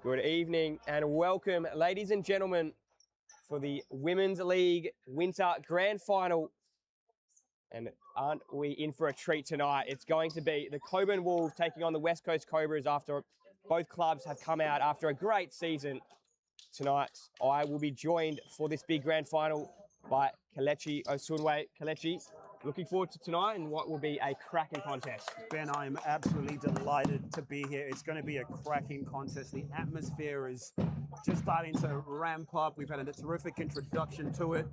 Good evening and welcome, ladies and gentlemen, for the Women's League Winter Grand Final. And aren't we in for a treat tonight? It's going to be the Cockburn Wolves taking on the West Coast Cobras after both clubs have come out after a great season. Tonight, I will be joined for this big grand final by Kelechi Osunwe. Kelechi, looking forward to tonight and what will be a cracking contest. Ben, I am absolutely delighted to be here. It's going to be a cracking contest. The atmosphere is just starting to ramp up. We've had a terrific introduction to it,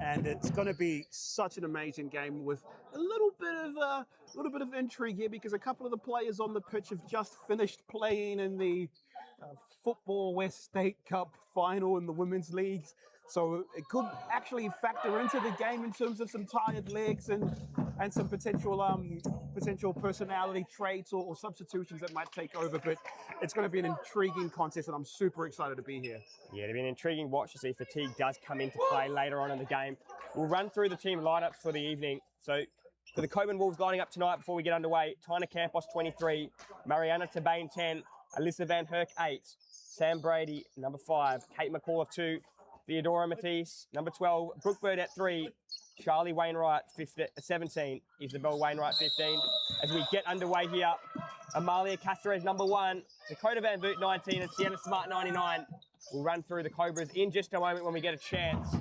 and it's going to be such an amazing game with a little bit of intrigue here because a couple of the players on the pitch have just finished playing in the Football West State Cup final in the Women's Leagues. So it could actually factor into the game in terms of some tired legs and some potential personality traits or substitutions that might take over. But it's going to be an intriguing contest, and I'm super excited to be here. Yeah, it'll be an intriguing watch to see if fatigue does come into play later on in the game. We'll run through the team lineups for the evening. So for the Cockburn Wolves lining up tonight before we get underway, Tina Campos, 23, Mariana Tabane, 10, Alyssa Van Herk, 8, Sam Brady, number 5, Kate McCall, 2, Theodora Matisse, number 12, Brooke Burdett, 3, Charlie Wainwright, 17, Isabel Wainwright, 15. As we get underway here, Amalia Caceres, number 1, Dakota Van Voot, 19, and Sienna Smart, 99. We'll run through the Cobras in just a moment when we get a chance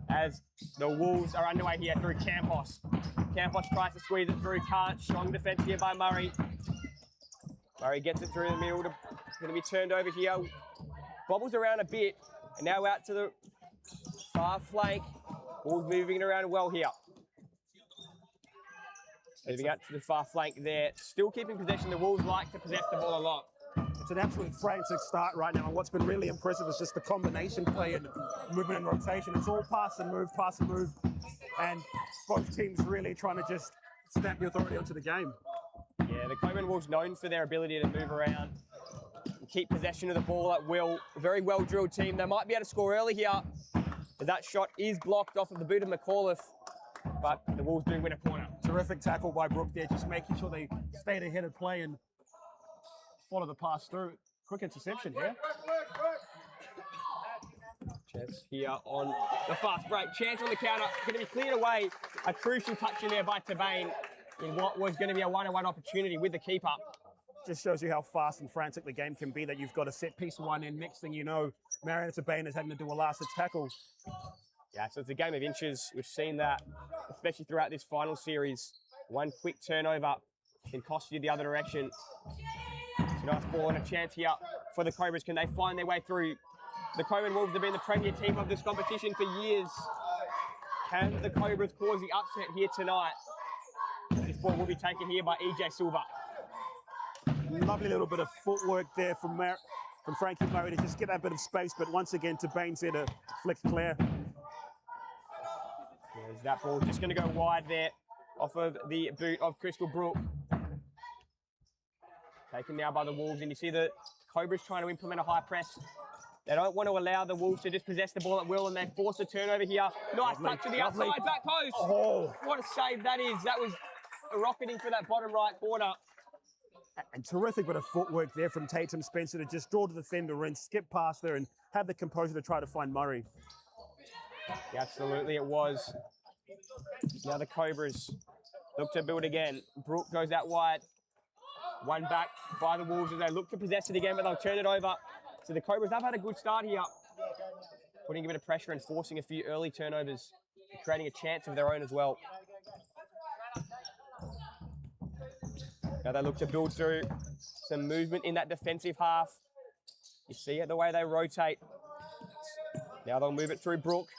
as the Wolves are underway here through Campos. Campos tries to squeeze it through, can't. Strong defence here by Murray. Murray gets it through the middle, going to be turned over here. Bobbles around a bit, and now out to the far flank. Wolves moving it around well here. Moving out to the far flank there. Still keeping possession. The Wolves like to possess the ball a lot. It's an absolute frantic start right now, and what's been really impressive is just the combination play and movement and rotation. It's all pass and move, and both teams really trying to just stamp the authority onto the game. Yeah, the Cockburn Wolves known for their ability to move around and keep possession of the ball at will. A very well-drilled team. They might be able to score early here. That shot is blocked off of the boot of McAuliffe, but the Wolves do win a corner. Terrific tackle by Brooke there, just making sure they stayed ahead of play and follow the pass through. Quick interception here. Chance here on the fast break. Chance on the counter. Going to be cleared away. A crucial touch in there by Tabane in what was going to be a one-on-one opportunity with the keeper. Just shows you how fast and frantic the game can be, that you've got a set piece one and next thing you know, Mariana Tabane is having to do a last tackle. Yeah, so it's a game of inches. We've seen that, especially throughout this final series. One quick turnover can cost you the other direction. It's a nice ball and a chance here for the Cobras. Can they find their way through? The Cockburn Wolves have been the premier team of this competition for years. Can the Cobras cause the upset here tonight? This ball will be taken here by EJ Silva. Lovely little bit of footwork there from Frankie Murray to just get that bit of space, but once again, Tabane's there to flick clear. There's that ball just going to go wide there off of the boot of Crystal Brook. Taken now by the Wolves, and you see the Cobras trying to implement a high press. They don't want to allow the Wolves to just possess the ball at will, and they force a turnover here. Nice touch to the outside back post. Oh. What a save that is. That was rocketing for that bottom right corner. And terrific bit of footwork there from Tatum Spencer to just draw to the defender and skip past there and have the composure to try to find Murray. Yeah, absolutely, it was. Now the Cobras look to build again. Brooke goes out wide. One back by the Wolves as they look to possess it again, but they'll turn it over. So the Cobras have had a good start here, putting a bit of pressure and forcing a few early turnovers, creating a chance of their own as well. Now they look to build through some movement in that defensive half. You see it the way they rotate. Now they'll move it through Brooke.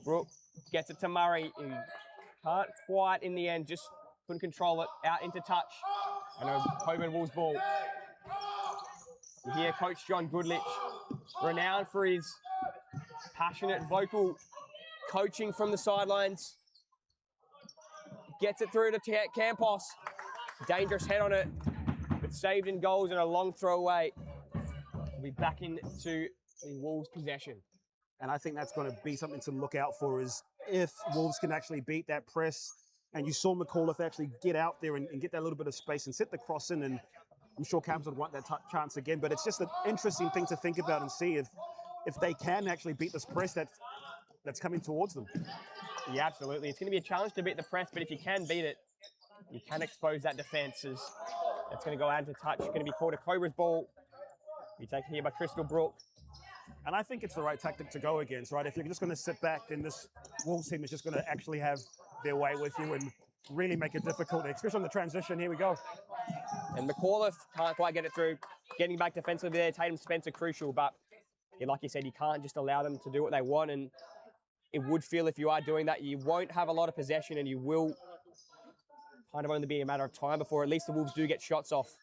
Brooke gets it to Murray. He can't quite in the end, just couldn't control it. Out into touch. And a Cockburn Wolves ball. You hear Coach John Goodlich, renowned for his passionate vocal coaching from the sidelines. Gets it through to Campos. Dangerous head on it, but saved in goals and a long throw away. We'll be back into the Wolves' possession. And I think that's going to be something to look out for, is if Wolves can actually beat that press. And you saw McAuliffe actually get out there and get that little bit of space and set the cross in and I'm sure Cams would want that chance again, but it's just an interesting thing to think about and see if they can actually beat this press that's coming towards them. Yeah, absolutely. It's going to be a challenge to beat the press, but if you can beat it, you can expose that defence. It's going to go out into touch. It's going to be called a Cobras ball. Be taken here by Crystal Brook. And I think it's the right tactic to go against, right? If you're just going to sit back, then this Wolves team is just going to actually have their way with you and really make it difficult, especially on the transition. Here we go. And McAuliffe can't quite get it through. Getting back defensively there, Tatum Spencer crucial, but like you said, you can't just allow them to do what they want, and it would feel if you are doing that, you won't have a lot of possession and you will kind of only be a matter of time before at least the Wolves do get shots off.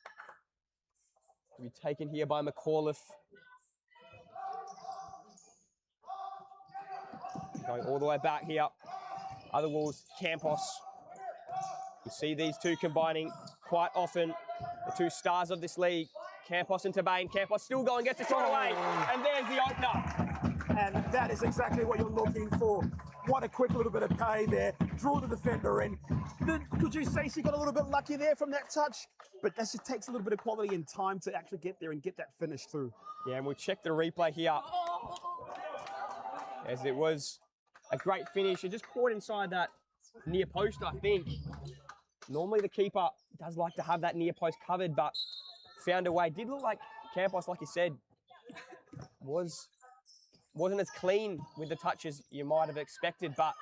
Will be taken here by McAuliffe. Going all the way back here. Other Wolves, Campos. You see these two combining quite often. The two stars of this league, Campos and Tabane. Campos still going, gets a shot away, and there's the opener. And that is exactly what you're looking for. What a quick little bit of play there. Draw the defender in. Could you say she got a little bit lucky there from that touch? But that just takes a little bit of quality and time to actually get there and get that finish through. Yeah, and we'll check the replay here. As it was a great finish. It just caught inside that near post, I think. Normally the keeper does like to have that near post covered, but found a way. Did look like Campos, like you said, wasn't as clean with the touches you might have expected, but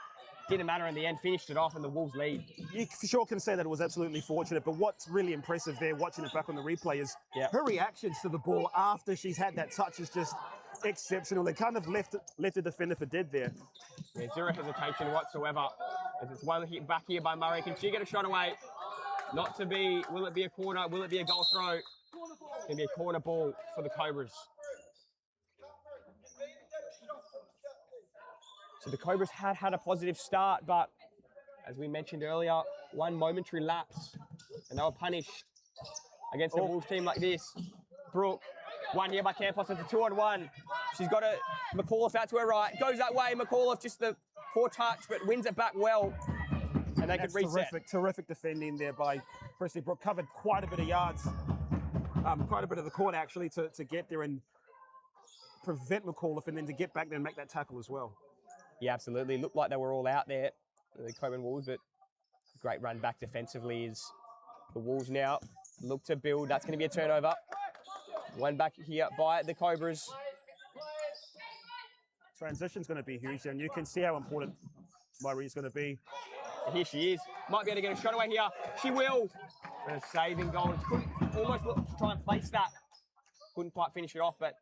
didn't matter in the end, finished it off in the Wolves lead. You for sure can say that it was absolutely fortunate, but what's really impressive there, watching it back on the replay, is her reactions to the ball after she's had that touch is just exceptional. They kind of left the defender for dead there. Yeah, zero hesitation whatsoever. As it's one hit back here by Murray. Can she get a shot away? Not to be, will it be a corner? Will it be a goal throw? It's going to be a corner ball for the Cobras. So the Cobras had a positive start, but as we mentioned earlier, one momentary lapse, and they were punished against a Wolves team like this. Brooke, one here by Campos, it's a 2-on-1. She's got a McAuliffe out to her right, goes that way. McAuliffe just the poor touch, but wins it back well, and they could reset. Terrific defending there by Presley Brooke. Covered quite a bit of yards, quite a bit of the court actually to get there and prevent McAuliffe, and then to get back there and make that tackle as well. Yeah, absolutely. Looked like they were all out there, the Cockburn Wolves, but great run back defensively is the Wolves now look to build. That's going to be a turnover. One back here by the Cobras. Transition's going to be huge, and you can see how important Murray's going to be. And here she is. Might be able to get a shot away here. She will. And a saving goal. Couldn't almost look to try and place that. Couldn't quite finish it off, but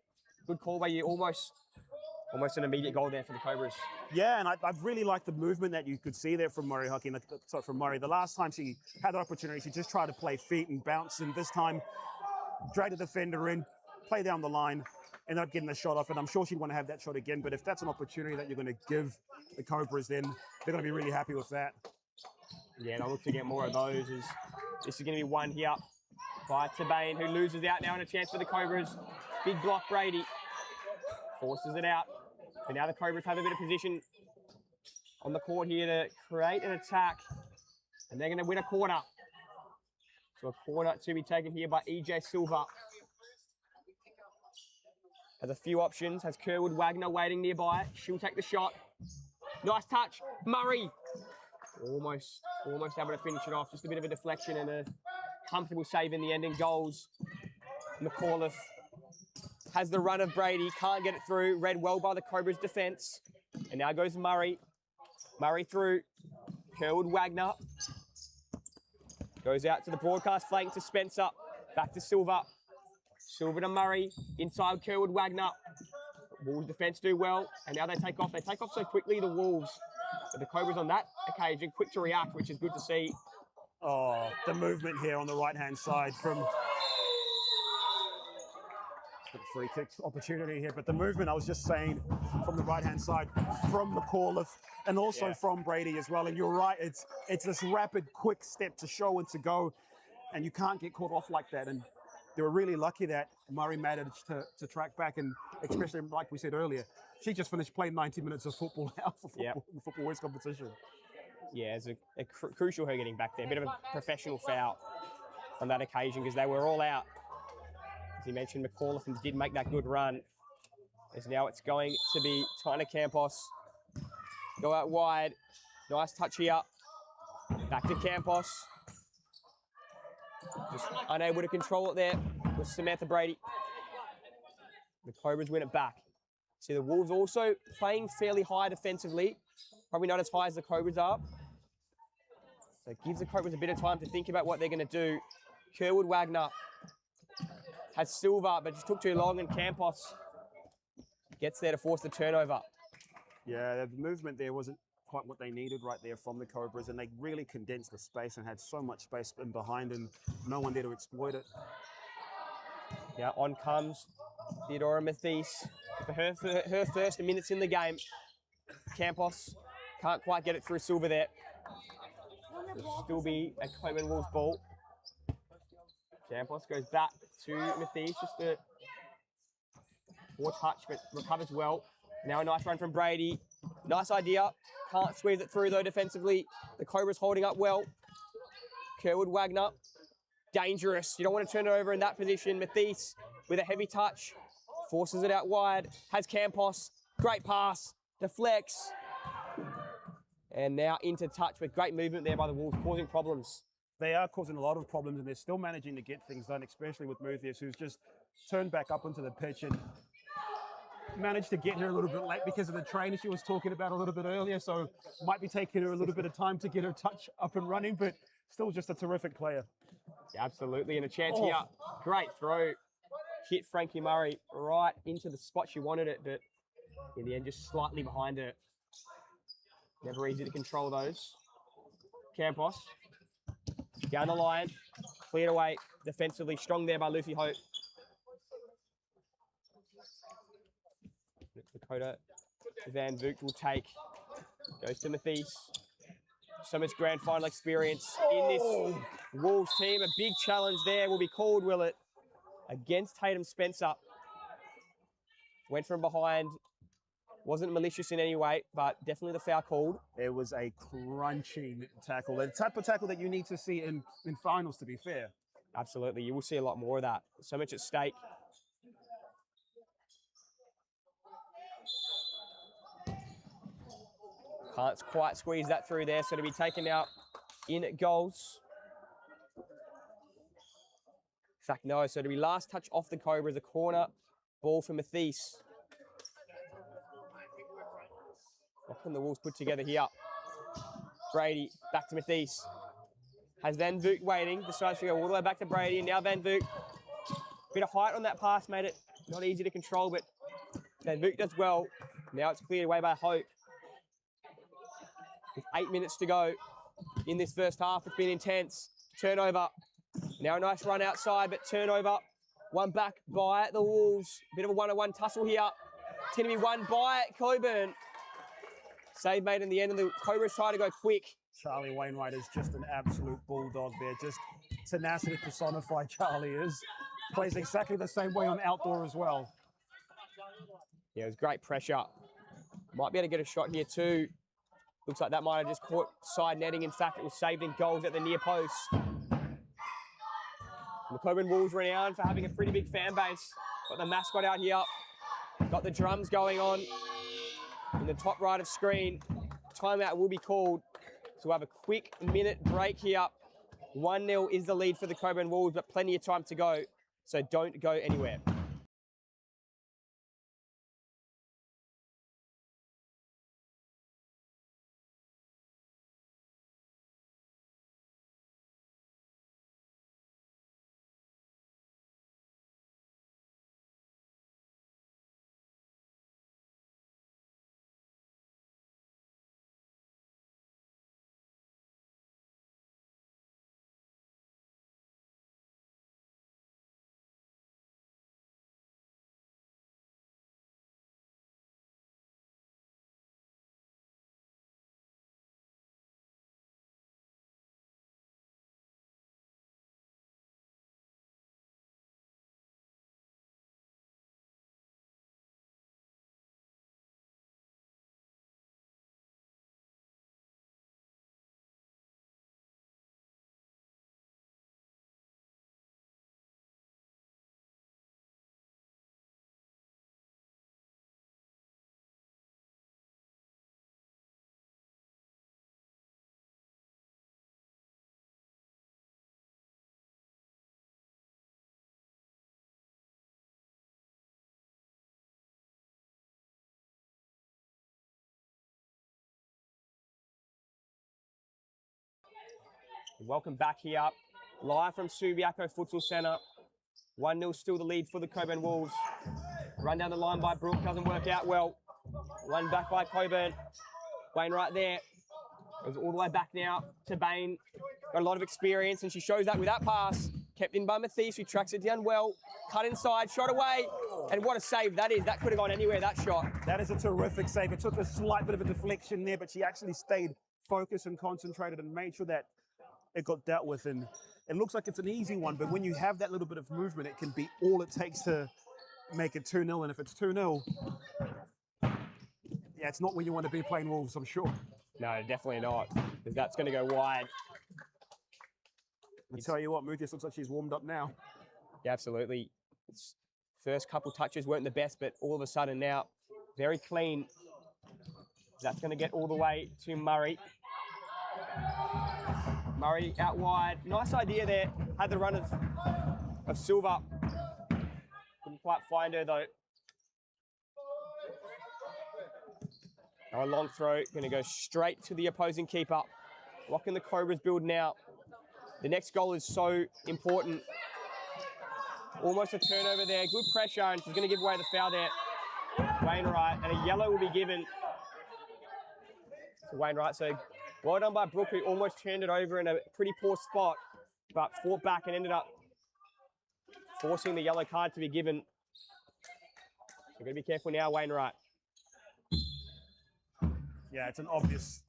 good call by you. Almost an immediate goal there for the Cobras. Yeah, and I really like the movement that you could see there from Murray Hockey. Sorry, from Murray. The last time she had the opportunity, she just tried to play feet and bounce, and this time drag the defender in, play down the line, ended up getting the shot off, and I'm sure she'd want to have that shot again, but if that's an opportunity that you're going to give the Cobras, then they're going to be really happy with that. Yeah, and I look to get more of those. This is going to be one here by Tabane, who loses out now, and a chance for the Cobras. Big block, Brady. Forces it out. But now the Cobras have a bit of position on the court here to create an attack. And they're going to win a corner. So a corner to be taken here by EJ Silva. Has a few options. Has Kerwood Wagner waiting nearby. She'll take the shot. Nice touch. Murray. Almost able to finish it off. Just a bit of a deflection and a comfortable save in the end, and goals. McAuliffe has the run of Brady, can't get it through. Read well by the Cobras defence. And now goes Murray. Murray through. Kerwood Wagner. Goes out to the broadcast flank to Spencer. Back to Silva. Silva to Murray. Inside Kerwood Wagner. Wolves defence do well. And now they take off. They take off so quickly, the Wolves. But the Cobras on that occasion, quick to react, which is good to see. Oh, the movement here on the right-hand side from free kick opportunity here, but the movement I was just saying from the right-hand side from McAuliffe and also from Brady as well. And you're right, it's this rapid, quick step to show and to go, and you can't get caught off like that. And they were really lucky that Murray managed to track back, and especially like we said earlier, she just finished playing 90 minutes of football now for the Football West competition. Yeah, it's crucial her getting back there. A bit of a professional foul on that occasion because they were all out. you mentioned, McAuliffe did make that good run. As now it's going to be Tina Campos. Go out wide. Nice touch here. Back to Campos. Just unable to control it there with Samantha Brady. The Cobras win it back. See, the Wolves also playing fairly high defensively. Probably not as high as the Cobras are. So it gives the Cobras a bit of time to think about what they're going to do. Kerwood Wagner has Silva, but just took too long, and Campos gets there to force the turnover. Yeah, the movement there wasn't quite what they needed right there from the Cobras, and they really condensed the space and had so much space in behind, and no one there to exploit it. Now on comes Theodora Mathies for her first minutes in the game. Campos can't quite get it through Silva there. It'll still be a Cockburn Wolves ball. Campos goes back to Mathies, just a poor touch, but recovers well. Now a nice run from Brady. Nice idea. Can't squeeze it through though defensively. The Cobras holding up well. Kerwood Wagner. Dangerous. You don't want to turn it over in that position. Mathies with a heavy touch. Forces it out wide. Has Campos. Great pass. Deflects. And now into touch with great movement there by the Wolves, causing problems. They are causing a lot of problems, and they're still managing to get things done, especially with Muthius, who's just turned back up onto the pitch and managed to get here a little bit late because of the train she was talking about a little bit earlier. So might be taking her a little bit of time to get her touch up and running, but still just a terrific player. Yeah, absolutely, and a chance here. Great throw. Hit Frankie Murray right into the spot she wanted it, but in the end, just slightly behind her. Never easy to control those. Campos. Down the line. Cleared away. Defensively strong there by Lucy Hope. Dakota Van Voot will take. Goes to Mathies. So much grand final experience in this Wolves team. A big challenge there will be called, will it? Against Tatum Spencer. Went from behind. Wasn't malicious in any way, but definitely the foul called. It was a crunching tackle. The type of tackle that you need to see in finals, to be fair. Absolutely. You will see a lot more of that. So much at stake. Can't quite squeeze that through there, so to be taken out in goals. In fact, no. So to be last touch off the Cobras, a corner ball for Mathies. What can the Wolves put together here? Brady, back to Mathies. Has Van Voot waiting, decides to go all the way back to Brady, and now Van Voot. Bit of height on that pass made it not easy to control, but Van Voot does well. Now it's cleared away by Hope. With 8 minutes to go in this first half, it's been intense. Turnover. Now a nice run outside, but turnover. One back by the Wolves. Bit of a one-on-one tussle here. It's going to be won by Cockburn. Save made in the end, and the Cobras try to go quick. Charlie Wainwright is just an absolute bulldog there. Just tenacity personified, Charlie is. Plays exactly the same way on outdoor as well. Yeah, it was great pressure. Might be able to get a shot here too. Looks like that might have just caught side netting. In fact, it was saved in goals at the near post. And the Cockburn Wolves renowned for having a pretty big fan base. Got the mascot out here. Got the drums going on. In the top right of screen, timeout will be called. So we'll have a quick minute break here. 1-0 is the lead for the Cockburn Wolves, but plenty of time to go. So don't go anywhere. Welcome back here, live from Subiaco Futsal Centre. 1-0 still the lead for the Cockburn Wolves. Run down the line by Brooke, doesn't work out well. One back by Cockburn. Wayne right there. Goes all the way back now to Bain. Got a lot of experience, and she shows that with that pass. Kept in by Mathies, who tracks it down well. Cut inside, shot away. And what a save that is. That could have gone anywhere, that shot. That is a terrific save. It took a slight bit of a deflection there, but she actually stayed focused and concentrated and made sure that it got dealt with. And it looks like it's an easy one, but when you have that little bit of movement, it can be all it takes to make it 2-0. And if it's 2-0, yeah, it's not where you want to be playing Wolves, I'm sure. No, definitely not, because that's going to go wide. I'll tell you what, Muthius looks like she's warmed up now. Yeah, absolutely. First couple touches weren't the best, but all of a sudden now, very clean. That's going to get all the way to Murray. Murray out wide. Nice idea there. Had the run of Silver. Couldn't quite find her though. Now a long throw, going to go straight to the opposing keeper. Locking the Cobras build now. The next goal is so important. Almost a turnover there. Good pressure, and she's going to give away the foul there. Wainwright, and a yellow will be given to Wainwright. So well done by Brooke, who almost turned it over in a pretty poor spot, but fought back and ended up forcing the yellow card to be given. So got to be careful now, Wainwright. Yeah, it's an obvious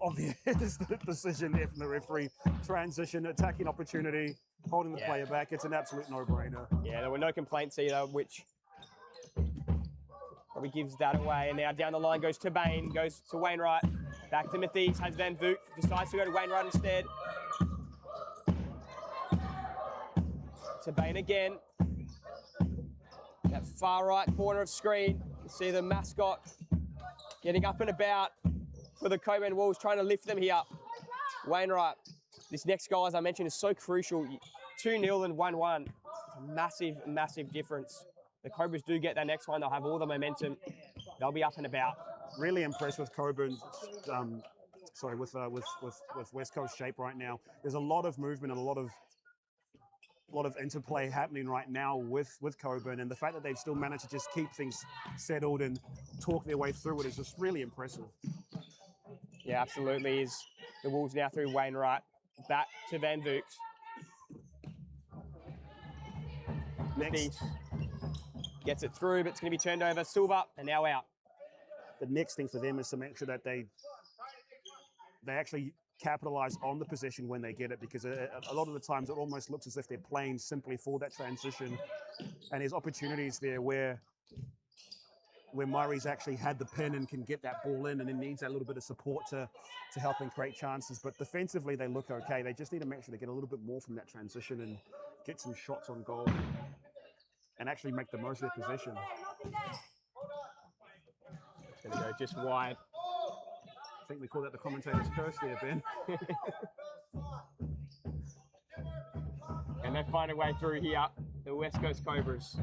decision there from the referee. Transition, attacking opportunity, holding the player back. It's an absolute no-brainer. Yeah, there were no complaints either, which probably gives that away. And now down the line goes to Bain, goes to Wainwright. Back to Mathies, has Van Voot, decides to go to Wainwright instead. To Bain again. That far right corner of screen. You see the mascot getting up and about for the Cockburn Wolves, trying to lift them here. Wainwright. This next goal, as I mentioned, is so crucial. 2-0 and 1-1. Massive, massive difference. The Cobras do get that next one. They'll have all the momentum. They'll be up and about. Really impressed with Cockburn. With West Coast shape right now. There's a lot of movement and a lot of interplay happening right now with Cockburn, and the fact that they've still managed to just keep things settled and talk their way through it is just really impressive. Yeah, absolutely. Is the Wolves now through Wainwright, back to Van Voot. Next. Gets it through, but it's going to be turned over. Silver, and now out. The next thing for them is to make sure that they actually capitalize on the possession when they get it, because a lot of the times it almost looks as if they're playing simply for that transition. And there's opportunities there where Murray's actually had the pin and can get that ball in, and it needs that little bit of support to help them create chances. But defensively, they look okay. They just need to make sure they get a little bit more from that transition and get some shots on goal and actually make the most of their possession. It's going to go just wide. I think we call that the commentator's curse there, Ben. And they find a way through here, the West Coast Cobras.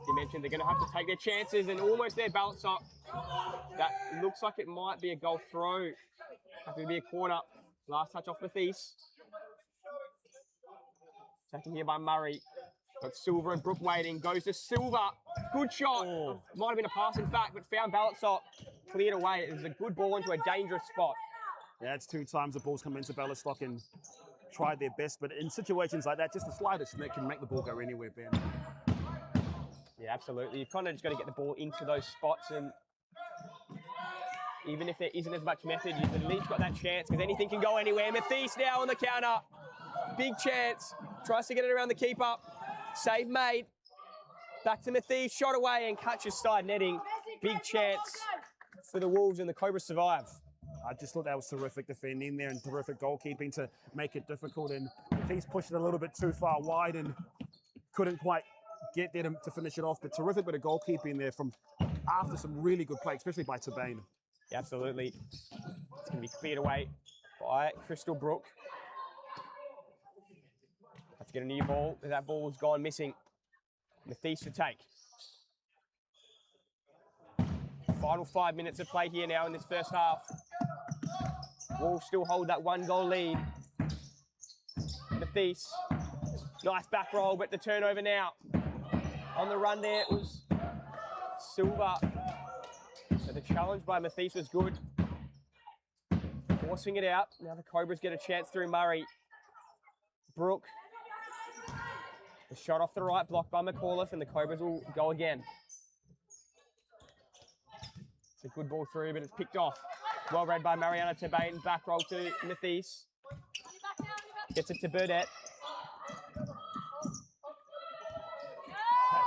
You mentioned they're going to have to take their chances, and almost their balance up. That looks like it might be a goal throw. Have to be a corner. Last touch off Mathies. Taken here by Murray. Got Silver and Brooke waiting. Goes to Silver. Good shot. Oh. Might have been a pass, in fact, but found Ballasop. Cleared away. It was a good ball into a dangerous spot. Yeah, it's 2 times the ball's come into Ballasop and tried their best. But in situations like that, just the slightest snip can make the ball go anywhere, Ben. Yeah, absolutely. You've kind of just got to get the ball into those spots, and even if there isn't as much method, you've at least got that chance, because anything can go anywhere. Mathies now on the counter. Big chance. Tries to get it around the keeper. Save made. Back to Mathies. Shot away and catches side netting. Big chance for the Wolves, and the Cobras survive. I just thought that was terrific defending there and terrific goalkeeping to make it difficult. And Mathies pushed it a little bit too far wide and couldn't quite get there to finish it off. But terrific bit of goalkeeping there from after some really good play, especially by Tabane. Yeah, absolutely. It's going to be cleared away by Crystal Brook. Have to get a new ball. That ball's gone missing. Mathies to take. Final 5 minutes of play here now in this first half. Wolves still hold that 1-goal lead. Mathies. Nice back roll, but the turnover now. On the run there, it was Silva. So the challenge by Mathies was good. Forcing it out. Now the Cobras get a chance through Murray. Brooke. The shot off the right, blocked by McAuliffe, and the Cobras will go again. It's a good ball through, but it's picked off. Well read by Mariana Tabane. Back roll to Mathies. Gets it to Burdett.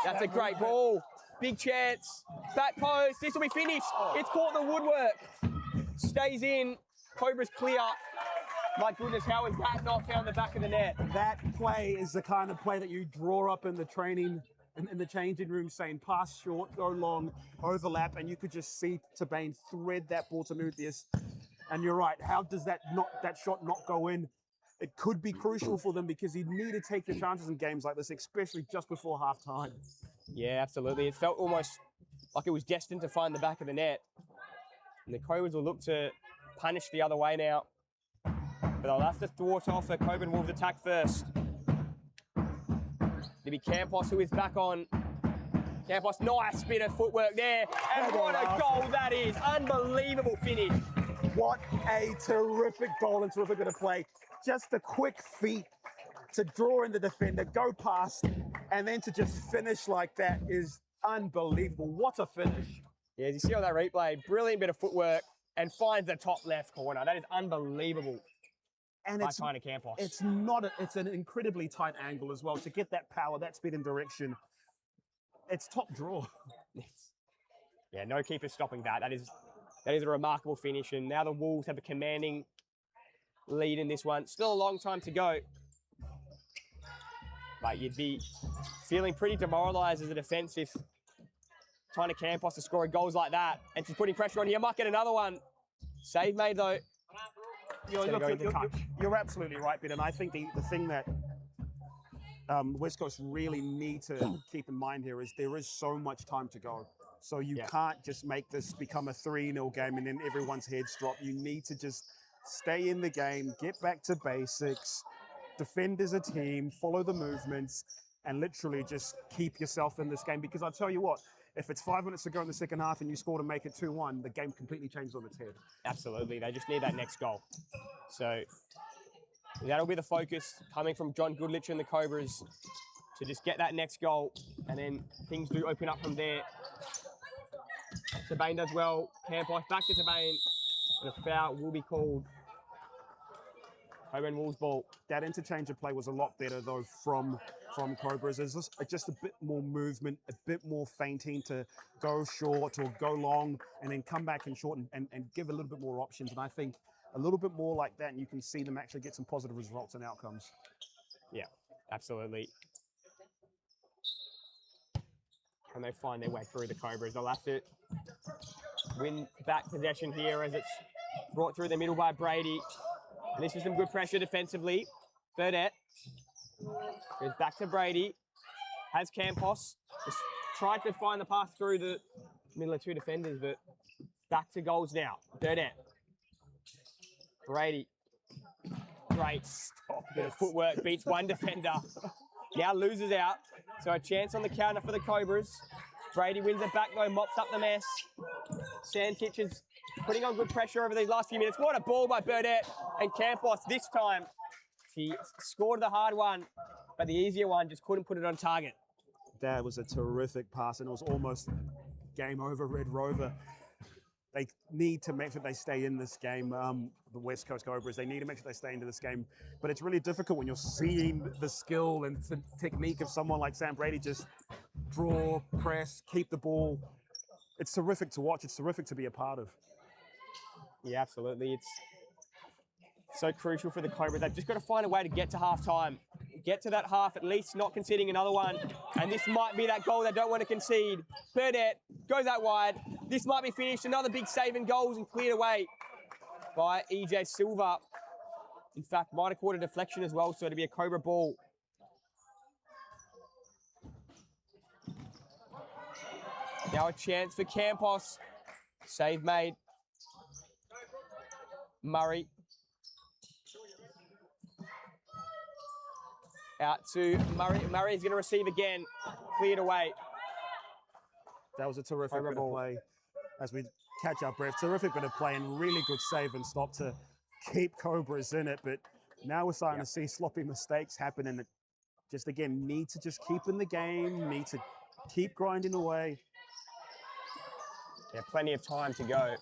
That's a great ball. Big chance. Back post. This will be finished. It's caught the woodwork. Stays in. Cobras clear. My goodness, how is that not found the back of the net? That play is the kind of play that you draw up in the training, in the changing room, saying pass short, go long, overlap, and you could just see Tabane thread that ball to Muthius. And you're right, how does that shot not go in? It could be crucial for them because you need to take your chances in games like this, especially just before halftime. Yeah, absolutely. It felt almost like it was destined to find the back of the net. And the Cobras will look to punish the other way now. But they'll have to thwart off a Cockburn Wolves attack first. It'll be Campos who is back on. Campos, nice bit of footwork there. And what a goal that is. Unbelievable finish. What a terrific goal and terrific bit of play. Just a quick feat to draw in the defender, go past, and then to just finish like that is unbelievable. What a finish. Yeah, as you see on that replay, brilliant bit of footwork and finds the top left corner. That is unbelievable. And by Tina Campos. It's an incredibly tight angle as well. To get that power, that speed and direction, it's top draw. Yeah, no keeper stopping that. That is a remarkable finish. And now the Wolves have a commanding lead in this one. Still a long time to go. But you'd be feeling pretty demoralised as a defence if Tina Campos is scoring goals like that. And she's putting pressure on here. Might get another one. Save made though. You're absolutely right, Ben. And I think the thing that West Coast really need to keep in mind here is there is so much time to go. So you can't just make this become a 3-0 game and then everyone's heads drop. You need to just stay in the game, get back to basics, defend as a team, follow the movements, and literally just keep yourself in this game. Because I'll tell you what, if it's 5 minutes to go in the second half and you score to make it 2-1, the game completely changes on its head. Absolutely. They just need that next goal. So that'll be the focus coming from John Goodlich and the Cobras to just get that next goal. And then things do open up from there. Tabane does well. Campos back to Tabane. And a foul will be called. Cockburn Wolves ball. That interchange of play was a lot better though from Cobras. There's just a bit more movement, a bit more feinting to go short or go long and then come back and short and give a little bit more options. And I think a little bit more like that and you can see them actually get some positive results and outcomes. Yeah, absolutely. And they find their way through the Cobras. They'll have to win back possession here as it's brought through the middle by Brady. And this is some good pressure defensively. Burdett goes back to Brady. Has Campos. Just tried to find the path through the middle of two defenders, but back to goals now. Burdett. Brady. Great. Bit of footwork, beats one defender. Now loses out. So a chance on the counter for the Cobras. Brady wins it back though, mops up the mess. Sandtich is putting on good pressure over these last few minutes. What a ball by Burdett and Campos this time. She scored the hard one, but the easier one just couldn't put it on target. That was a terrific pass and it was almost game over, Red Rover. They need to make sure they stay in this game. The West Coast Cobras, they need to make sure they stay into this game. But it's really difficult when you're seeing the skill and the technique of someone like Sam Brady just draw, press, keep the ball. It's terrific to watch. It's terrific to be a part of. Yeah, absolutely. It's so crucial for the Cobras. They've just got to find a way to get to half-time. Get to that half, at least not conceding another one. And this might be that goal they don't want to concede. Burdett goes out wide. This might be finished. Another big save and goals and cleared away by EJ Silva. In fact, might have caught a deflection as well, so it'll be a Cobra ball. Now a chance for Campos. Save made. Murray. Out to Murray. Murray's going to receive again. Cleared away. That was a terrific bit of play as we catch our breath. Terrific bit of play and really good save and stop to keep Cobras in it. But now we're starting to see sloppy mistakes happen, and just again need to just keep in the game, need to keep grinding away. Yeah, plenty of time to go.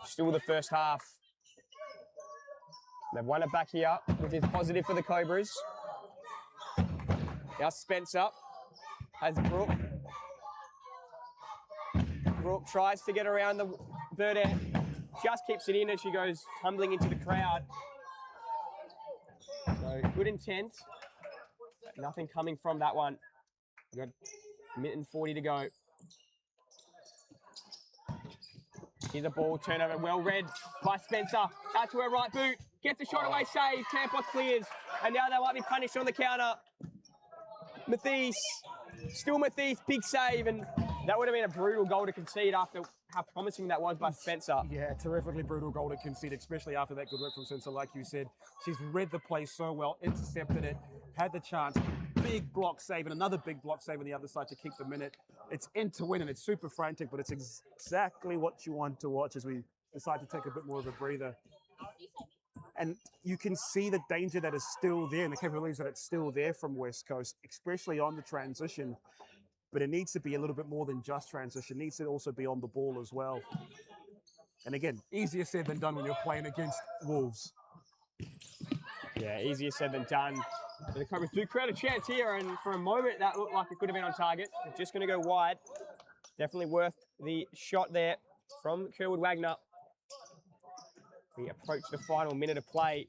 Still the first half. They've won it back here, which is positive for the Cobras. Now Spencer has Brooke. Brooke tries to get around the bird, just keeps it in as she goes tumbling into the crowd. So good intent, but nothing coming from that one. We've got a minute and 40 to go. Here's a ball turnover, well read by Spencer. Out to her right boot, gets a shot away, save. Campos clears, and now they might be punished on the counter. Still Mathies, big save, and that would have been a brutal goal to concede after how promising that was by Spencer. Yeah, terrifically brutal goal to concede, especially after that good work from Spencer. Like you said, she's read the play so well, intercepted it, had the chance, big block save, and another big block save on the other side to keep them in it. It's in to win, and it's super frantic, but it's exactly what you want to watch as we decide to take a bit more of a breather. And you can see the danger that is still there and the capabilities that it's still there from West Coast, especially on the transition. But it needs to be a little bit more than just transition. It needs to also be on the ball as well. And again, easier said than done when you're playing against Wolves. Yeah, easier said than done. The Cobras do create a chance here, and for a moment that looked like it could have been on target. They're just going to go wide. Definitely worth the shot there from Kerwood Wagner. We approach the final minute of play.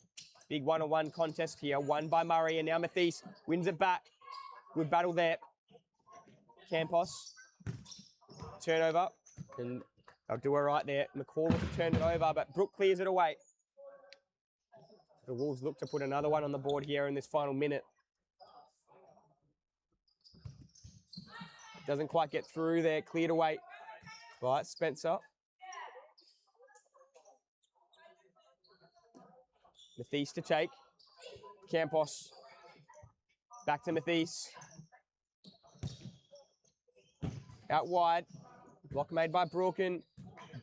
Big one-on-one contest here, won by Murray, and now Mathies wins it back. Good battle there. Campos, turnover, and they'll do it right there. McCall turned it over, but Brooke clears it away. The Wolves look to put another one on the board here in this final minute. Doesn't quite get through there, cleared away by Spencer. Mathies to take. Campos. Back to Mathies. Out wide. Block made by Broken.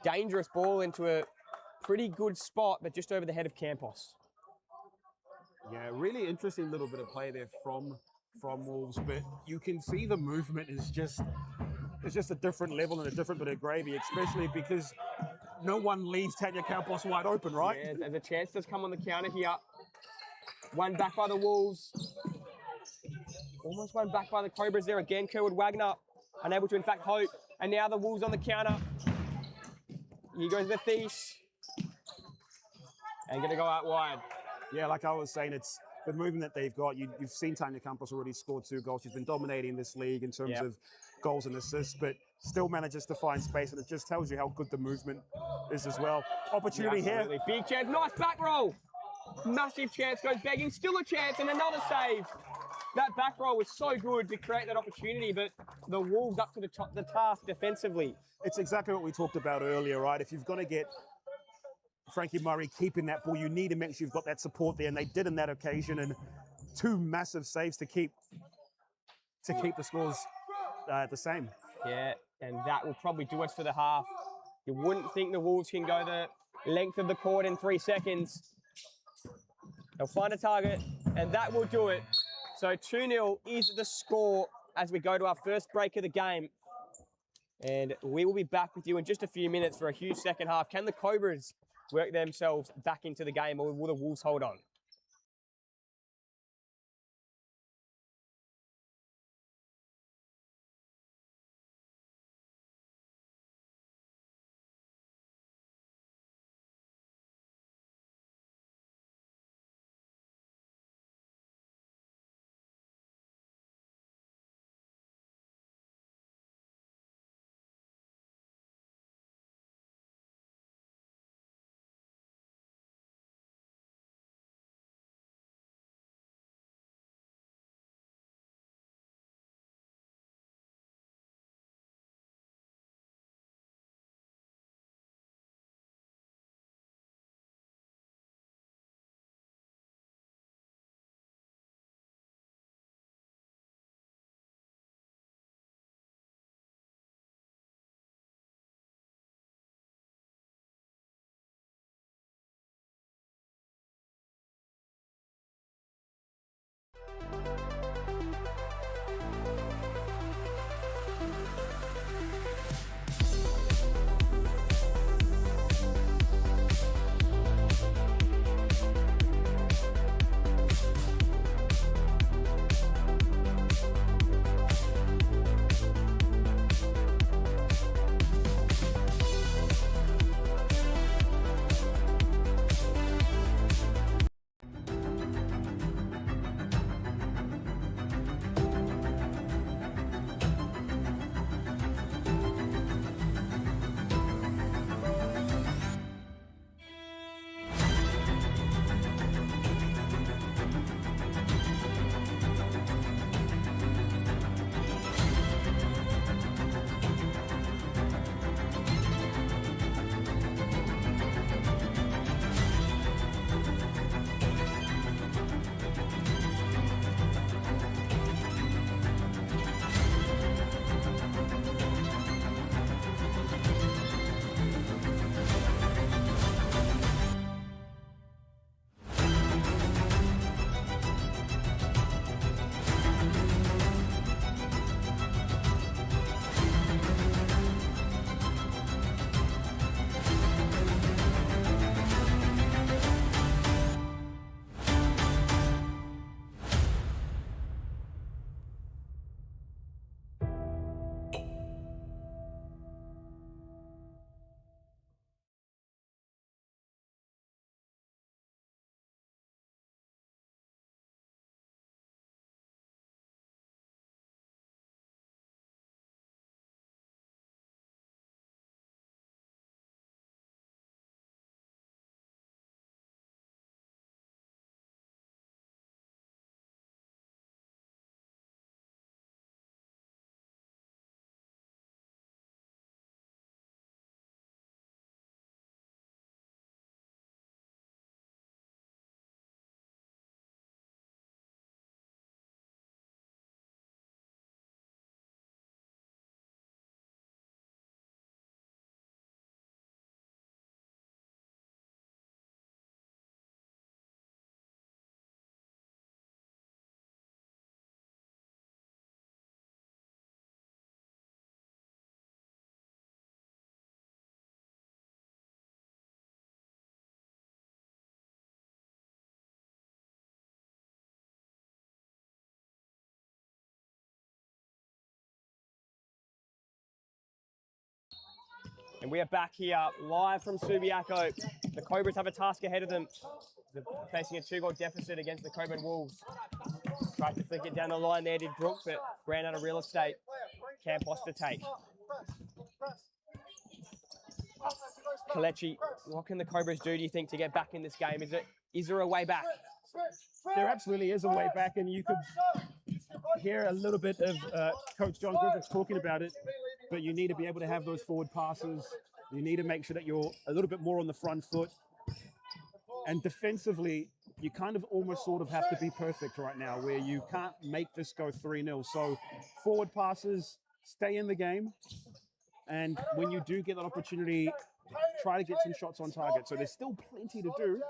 Dangerous ball into a pretty good spot, but just over the head of Campos. Yeah, really interesting little bit of play there from Wolves, but you can see the movement is just a different level and a different bit of gravy, especially because no one leaves Tanya Campos wide open, right? Yeah, there's a chance does come on the counter here. One back by the Wolves. Almost one back by the Cobras there again. Kerwood Wagner unable to in fact hope. And now the Wolves on the counter. Here goes Mathies. And gonna go out wide. Yeah, like I was saying, it's the movement that they've got. You've seen Tanya Campos already scored 2 goals. She's been dominating this league in terms of goals and assists, but still manages to find space, and it just tells you how good the movement is as well. Opportunity here. Big chance, nice back roll. Massive chance, goes begging, still a chance, and another save. That back roll was so good to create that opportunity, but the Wolves up to the task defensively. It's exactly what we talked about earlier, right? If you've got to get Frankie Murray keeping that ball, you need to make sure you've got that support there, and they did in that occasion, and 2 massive saves to keep the scores the same. Yeah, and that will probably do us for the half. You wouldn't think the Wolves can go the length of the court in 3 seconds. They'll find a target, and that will do it. So 2-0 is the score as we go to our first break of the game. And we will be back with you in just a few minutes for a huge second half. Can the Cobras work themselves back into the game, or will the Wolves hold on? And we are back here live from Subiaco. The Cobras have a task ahead of them. They're facing a 2-goal deficit against the Cockburn Wolves. Tried to flick it down the line there, did Brooke, but ran out of real estate. Campos to take. Kalechi, what can the Cobras do you think to get back in this game? Is there a way back? There absolutely is a way back, and you could hear a little bit of Coach John Griffiths talking about it, but you need to be able to have those forward passes. You need to make sure that you're a little bit more on the front foot. And defensively, you kind of almost sort of have to be perfect right now, where you can't make this go 3-0. So forward passes, stay in the game. And when you do get that opportunity, try to get some shots on target. So there's still plenty to do.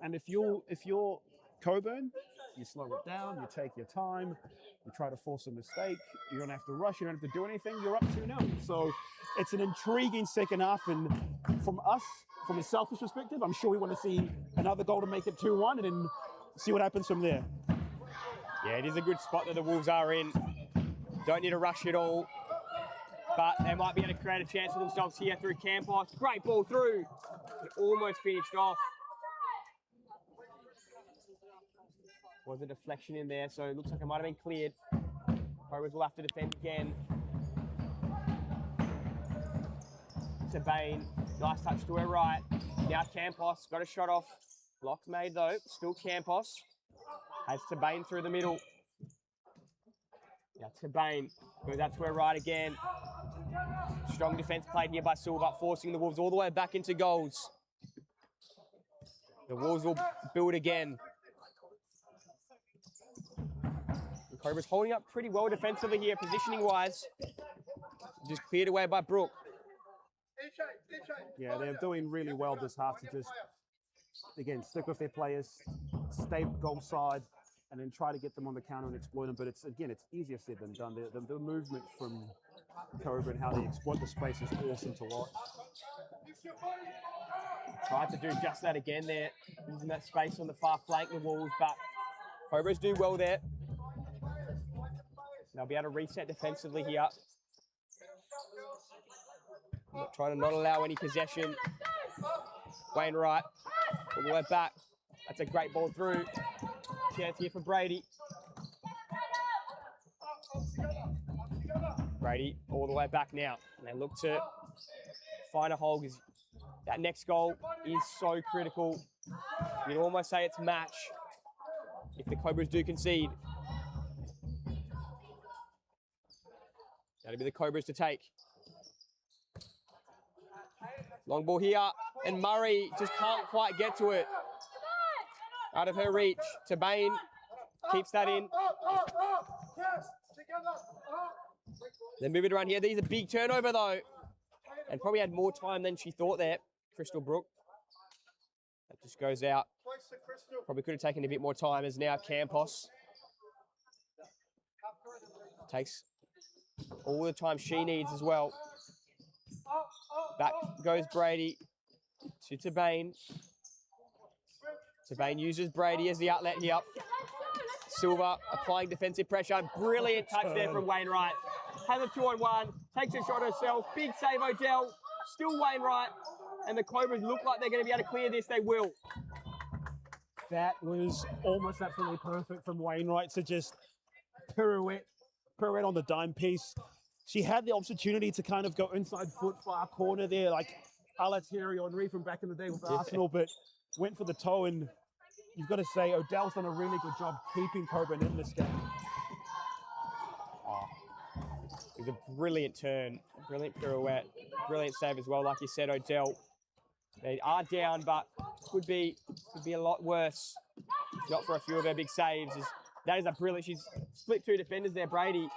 And if you're Cockburn, you slow it down, you take your time, you try to force a mistake, you don't have to rush, you don't have to do anything, you're up 2-0. So it's an intriguing second half, and from us, from a selfish perspective, I'm sure we want to see another goal to make it 2-1 and then see what happens from there. Yeah, it is a good spot that the Wolves are in. Don't need to rush it all, but they might be able to create a chance for themselves here through Campos. Great ball through. It almost finished off. Was a deflection in there, so it looks like it might have been cleared. Cobras will have to defend again. Sabane, nice touch to her right. Now Campos, got a shot off. Block made though, still Campos. Has Sabane through the middle. Now Sabane goes out to her right again. Strong defence played here by Silva, forcing the Wolves all the way back into goals. The Wolves will build again. The Cobras holding up pretty well defensively here, positioning-wise. Just cleared away by Brooke. Yeah, they're doing really well this half to just, again, stick with their players, stay goal side, and then try to get them on the counter and exploit them. But it's easier said than done. The movement from Cobra and how they exploit the space is awesome to watch. Tried to do just that again there, using that space on the far flank, the Wolves, but Cobras do well there. They'll be able to reset defensively here. Trying to not allow any possession. Wainwright, all the way back. That's a great ball through. Chance here for Brady. Brady all the way back now. And they look to find a hole, because that next goal is so critical. You'd almost say it's match if the Cobras do concede. That'll be the Cobras to take. Long ball here, and Murray just can't quite get to it. Out of her reach. Sabane keeps that in. They move it around here. These are big turnover though, and probably had more time than she thought there. Crystal Brook. That just goes out. Probably could have taken a bit more time, as now Campos takes all the time she needs as well. Back goes Brady to Sabane. Sabane uses Brady as the outlet here. Silva applying defensive pressure. Brilliant touch there from Wainwright. Has a 2-on-1. Takes a shot herself. Big save, Odell. Still Wainwright. And the Cobras look like they're going to be able to clear this. They will. That was almost absolutely perfect from Wainwright to just pirouette on the dime piece. She had the opportunity to kind of go inside foot, far corner there, like a la Thierry Henry from back in the day with Arsenal, but went for the toe. And you've got to say, Odell's done a really good job keeping Cockburn in this game. Oh, it was a brilliant turn, brilliant pirouette, brilliant save as well. Like you said, Odell, they are down, but could be a lot worse. Not for a few of her big saves. That is a brilliant. She's split two defenders there, Brady.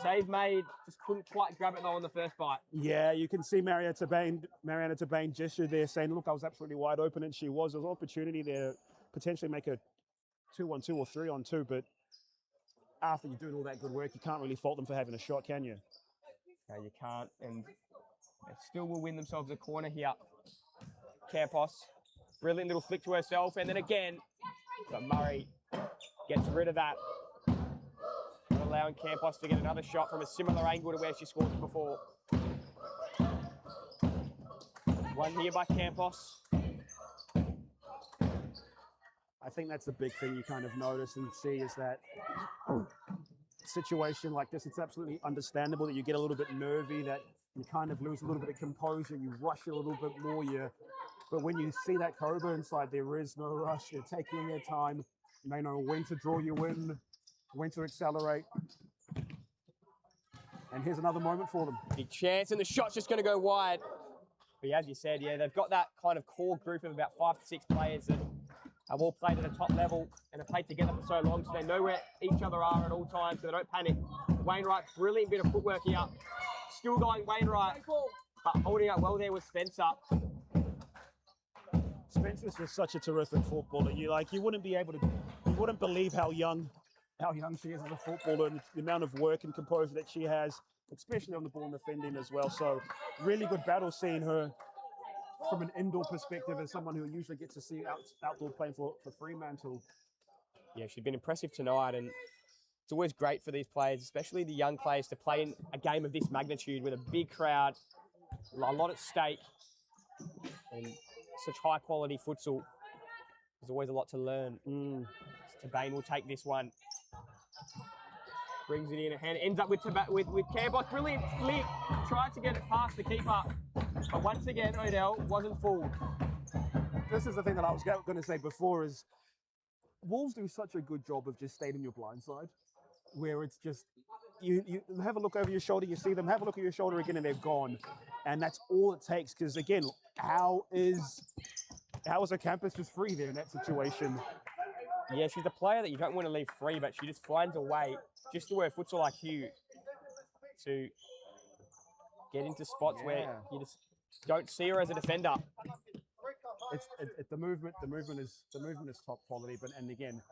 Save made, just couldn't quite grab it though on the first bite. Yeah, you can see Mariana Tabane gestured there saying, look, I was absolutely wide open, and she was. There was an opportunity there to potentially make a 2-on-2 or 3-on-2, but after you're doing all that good work, you can't really fault them for having a shot, can you? No, you can't, and they still will win themselves a corner here. Campos, brilliant little flick to herself, and then again, but Murray gets rid of that, allowing Campos to get another shot from a similar angle to where she scored before. One here by Campos. I think that's the big thing you kind of notice and see is that situation like this, it's absolutely understandable that you get a little bit nervy, that you kind of lose a little bit of composure, you rush a little bit more. But when you see that Cockburn side, there is no rush. They're taking their time. They know when to draw you in, when to accelerate. And here's another moment for them. Big chance, and the shot's just going to go wide. But as you said, yeah, they've got that kind of core group of about 5 to 6 players that have all played at a top level and have played together for so long, so they know where each other are at all times, so they don't panic. Wainwright, brilliant bit of footwork here. Still going Wainwright, but holding up well there with Spencer. Spencer's just such a terrific footballer. You wouldn't believe how young she is as a footballer and the amount of work and composure that she has, especially on the ball and defending as well. So really good battle seeing her from an indoor perspective as someone who usually gets to see outdoor playing for Fremantle. Yeah, she's been impressive tonight, and it's always great for these players, especially the young players, to play in a game of this magnitude with a big crowd, a lot at stake, and such high quality futsal. There's always a lot to learn. Tabane will take this one. Brings it in a hand, ends up with Campos. Brilliant flick. Tried to get it past the keeper. But once again, Odell wasn't fooled. This is the thing that I was going to say before is Wolves do such a good job of just staying in your blind side, where it's just, you have a look over your shoulder, you see them, have a look at your shoulder again, and they're gone. And that's all it takes, because again, how is a campus just free there in that situation? Yeah, she's a player that you don't want to leave free, but she just finds a way, just to her futsal IQ, to get into spots where you just don't see her as a defender. The movement is top quality, and again,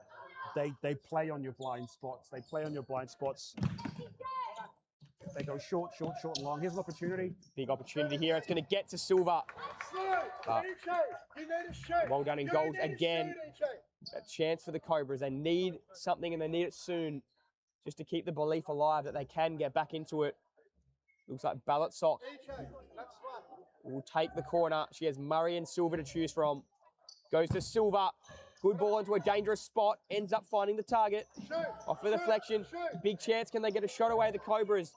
they play on your blind spots. They play on your blind spots. They go short, and long. Here's an opportunity. Big opportunity here. It's going to get to Silver. Well done in goals again. That chance for the Cobras. They need something, and they need it soon, just to keep the belief alive that they can get back into it. Looks like Ballotsok will take the corner. She has Murray and Silver to choose from. Goes to Silver. Good ball into a dangerous spot. Ends up finding the target. Off for the deflection. Big chance. Can they get a shot away, the Cobras?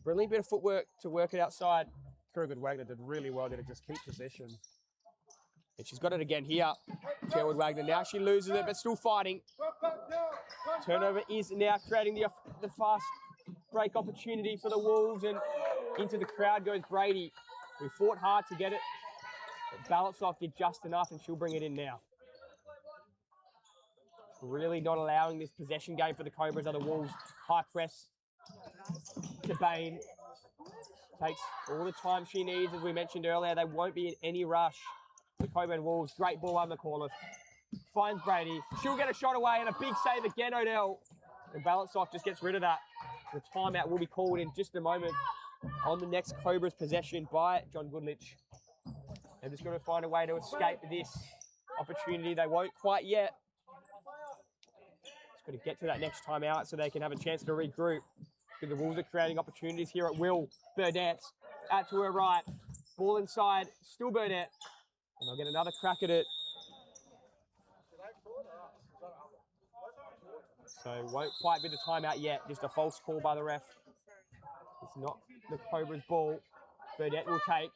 Brilliant bit of footwork to work it outside. Kurugud Wagner did really well there to just keep possession. And she's got it again here. Sherwood Wagner. Now she loses it, but still fighting. Turnover is now creating the fast break opportunity for the Wolves, and into the crowd goes Brady, who fought hard to get it. But Ballotsok did just enough, and she'll bring it in now. Really not allowing this possession game for the Cobras are the Wolves. High press. Tabane takes all the time she needs, as we mentioned earlier. They won't be in any rush. The Cockburn Wolves, great ball on the corner. Finds Brady. She'll get a shot away, and a big save again, Odell. And Ballotsok just gets rid of that. The timeout will be called in just a moment on the next Cobras possession by John Goodlich. They're just going to find a way to escape this opportunity. They won't quite yet. Just got to get to that next timeout so they can have a chance to regroup. Because the Wolves are creating opportunities here at will. Burdette out to her right. Ball inside. Still Burdette. And they'll get another crack at it. So won't quite be the timeout yet. Just a false call by the ref. It's not the Cobras' ball. Burdette will take.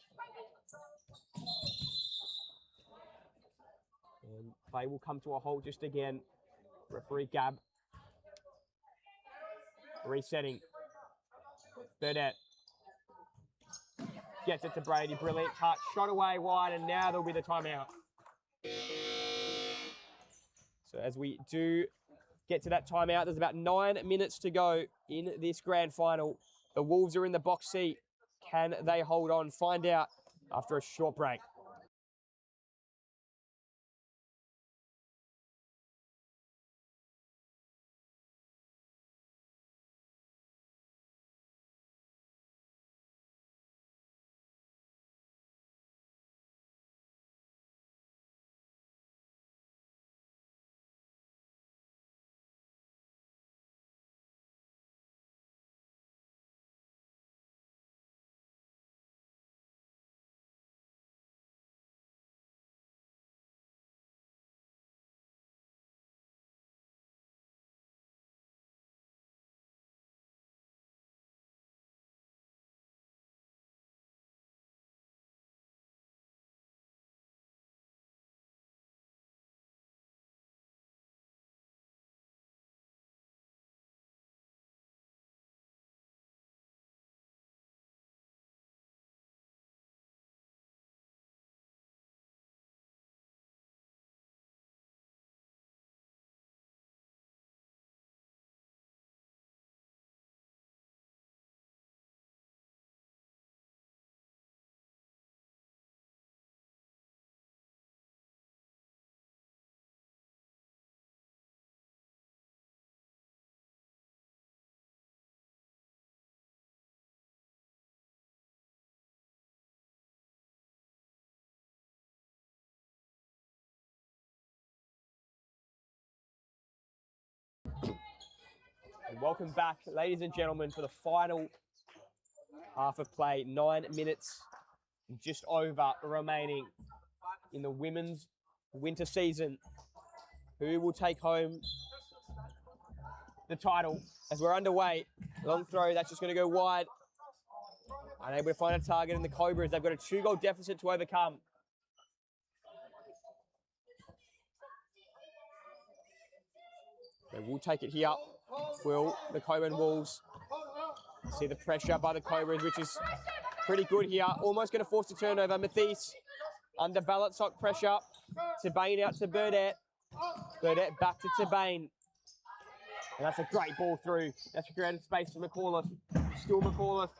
And play will come to a halt just again. Referee Gab. Resetting. Burdette. Gets it to Brady. Brilliant touch. Shot away wide, and now there'll be the timeout. So as we do get to that timeout, there's about 9 minutes to go in this grand final. The Wolves are in the box seat. Can they hold on? Find out after a short break. And welcome back, ladies and gentlemen, for the final half of play. 9 minutes just over remaining in the women's winter season. Who will take home the title as we're underway? Long throw, that's just going to go wide. Unable to find a target in the Cobras. They've got a 2-goal deficit to overcome. They will take it here. Will the Cockburn Wolves see the pressure by the Cobras, which is pretty good here. Almost going to force a turnover. Mathies under Balatsock pressure. Tabane out to Burdett. Burdett back to Tabane. And that's a great ball through. That's created space for McAuliffe. Still McAuliffe.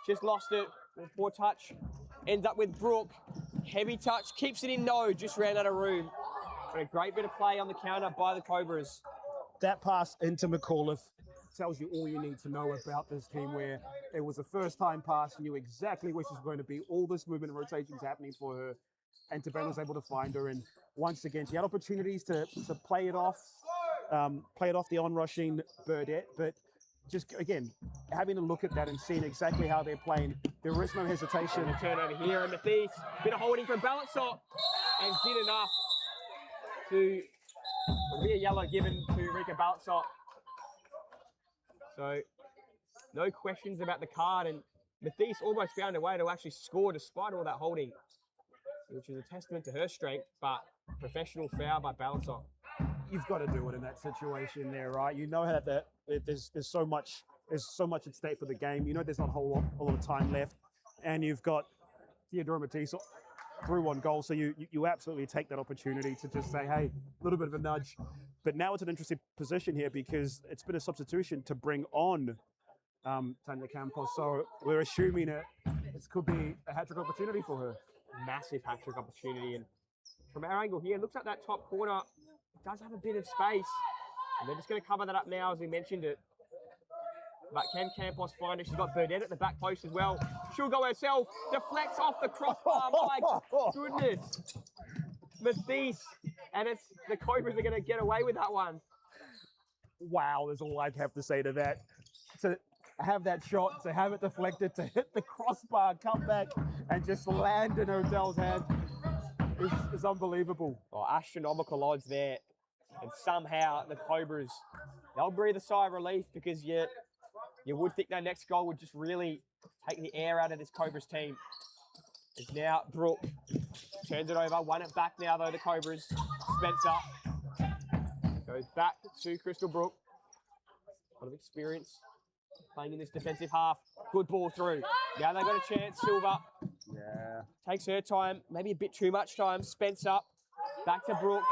Just lost it. Poor touch. Ends up with Brooke. Heavy touch. Keeps it in. No. Just ran out of room. But a great bit of play on the counter by the Cobras. That pass into McAuliffe tells you all you need to know about this team, where it was a first-time pass, knew exactly where she's going to be. All this movement and rotations happening for her. And Tabane was able to find her. And once again, she had opportunities to play it off the on-rushing Burdett, but just, again, having a look at that and seeing exactly how they're playing, there is no hesitation. And a turnover here, and Mathies, bit of holding from Balansock, and did enough to be a yellow given to Rika Balansock. So, no questions about the card, and Mathies almost found a way to actually score despite all that holding, which is a testament to her strength, but professional foul by Balansock. You've got to do it in that situation there, right? You know that there's so much at stake for the game. You know there's not a whole lot of time left, and you've got Theodora Matisse through one goal, so you absolutely take that opportunity to just say, hey, a little bit of a nudge. But now it's an interesting position here because it's been a substitution to bring on Tanya Campos, so we're assuming it could be a hat-trick opportunity for her. Massive hat-trick opportunity, and from our angle here, it looks like that top corner does have a bit of space, and they're just going to cover that up now as we mentioned it. But can Campos find her? She's got Burdett at the back post as well. She'll go herself, deflects off the crossbar. My goodness. Mathies, and it's the Cobras are going to get away with that one. Wow, there's all I'd have to say to that. To have that shot, to have it deflected, to hit the crossbar, come back, and just land in Odell's hand is unbelievable. Oh, astronomical odds there. And somehow the Cobras, they'll breathe a sigh of relief because you would think their next goal would just really take the air out of this Cobras team. It's now Brooke. Turns it over, won it back now though, the Cobras. Spencer goes back to Crystal Brooke. A lot of experience playing in this defensive half. Good ball through. Now they've got a chance, Silva. Yeah. Takes her time, maybe a bit too much time. Spencer, back to Brooke.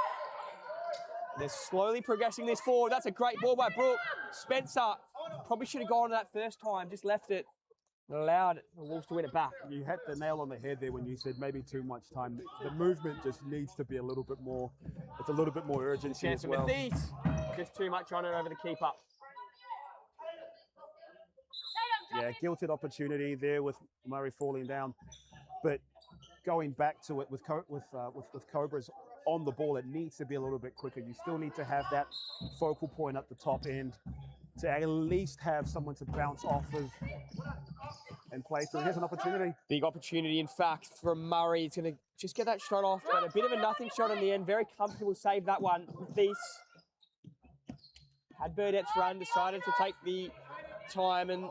They're slowly progressing this forward. That's a great ball by Brooke. Spencer probably should have gone that first time, just left it. Allowed the Wolves to win it back. You hit the nail on the head there when you said maybe too much time. The movement just needs to be a little bit more. It's a little bit more urgency as well. Mathies, just too much on it over the keeper. Yeah, guilted opportunity there with Murray falling down, but going back to it with Cobras on the ball, it needs to be a little bit quicker. You still need to have that focal point at the top end to at least have someone to bounce off of and play. So here's an opportunity. Big opportunity, in fact, from Murray. He's going to just get that shot off, but a bit of a nothing shot in the end. Very comfortable save that one. Mathies had Burdett's run, decided to take the time, and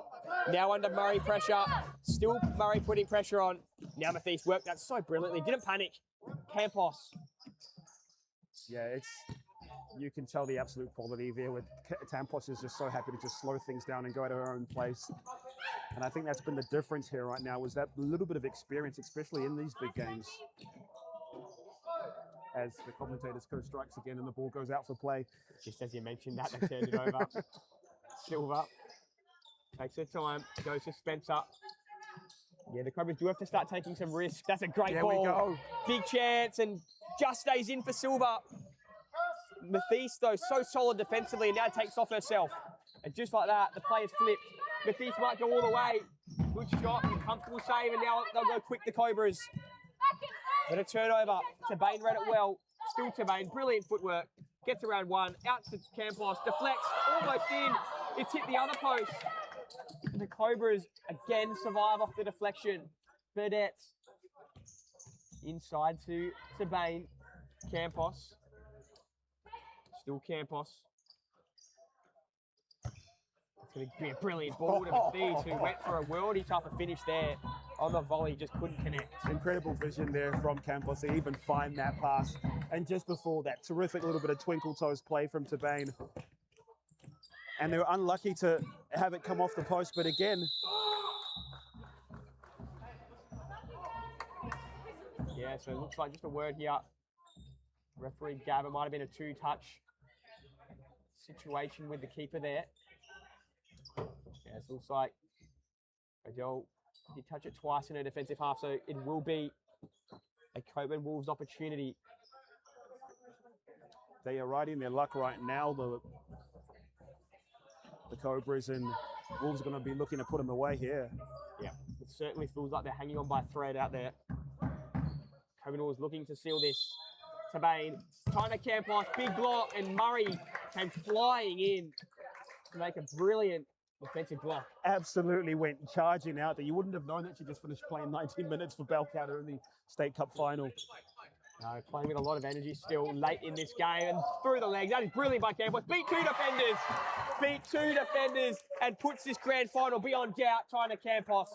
now under Murray pressure. Still Murray putting pressure on. Now Mathies worked that so brilliantly. Didn't panic. Campos. Yeah, you can tell the absolute quality there with Campos is just so happy to just slow things down and go at her own place. And I think that's been the difference here right now, was that little bit of experience, especially in these big games. As the commentator's coach strikes again and the ball goes out for play. Just as you mentioned that, they turned it over. Silva takes her time, goes to Spencer. Yeah, the Cobras do have to start taking some risks. That's a great ball. There we go. Big chance and just stays in for Silva. Mathies, though, so solid defensively and now takes off herself. And just like that, the players flipped. Mathies might go all the way. Good shot, comfortable save, and now they'll go quick, the Cobras. But a turnover. Tabane read it well. Still Tabane, brilliant footwork. Gets around one, out to Campos, deflects, almost in. It's hit the other post. And the Cobras again survive off the deflection. Burdett inside to Bain. Campos. Still Campos. It's going to be a brilliant ball to Mathies, who went for a worldy type of finish there on the volley, just couldn't connect. Incredible vision there from Campos to even find that pass. And just before that, terrific little bit of twinkle toes play from Tabane. And they were unlucky to have it come off the post, but again. Yeah, so it looks like just a word here. Referee Gavin might have been a two-touch situation with the keeper there. Yeah, it looks like Adele did touch it twice in her defensive half, so it will be a Cockburn Wolves opportunity. They are riding their luck right now. The Cobras and Wolves are going to be looking to put them away here. Yeah, it certainly feels like they're hanging on by a thread out there. Cockburn Wolves looking to seal this. Tabane trying to camp off, big block, and Murray came flying in to make a brilliant defensive block. Absolutely went charging out there. You wouldn't have known that she just finished playing 19 minutes for Belcounter in the State Cup final. Playing with a lot of energy still late in this game and through the legs. That is brilliant by Campos. Beat two defenders and puts this grand final beyond doubt. Trying to Campos.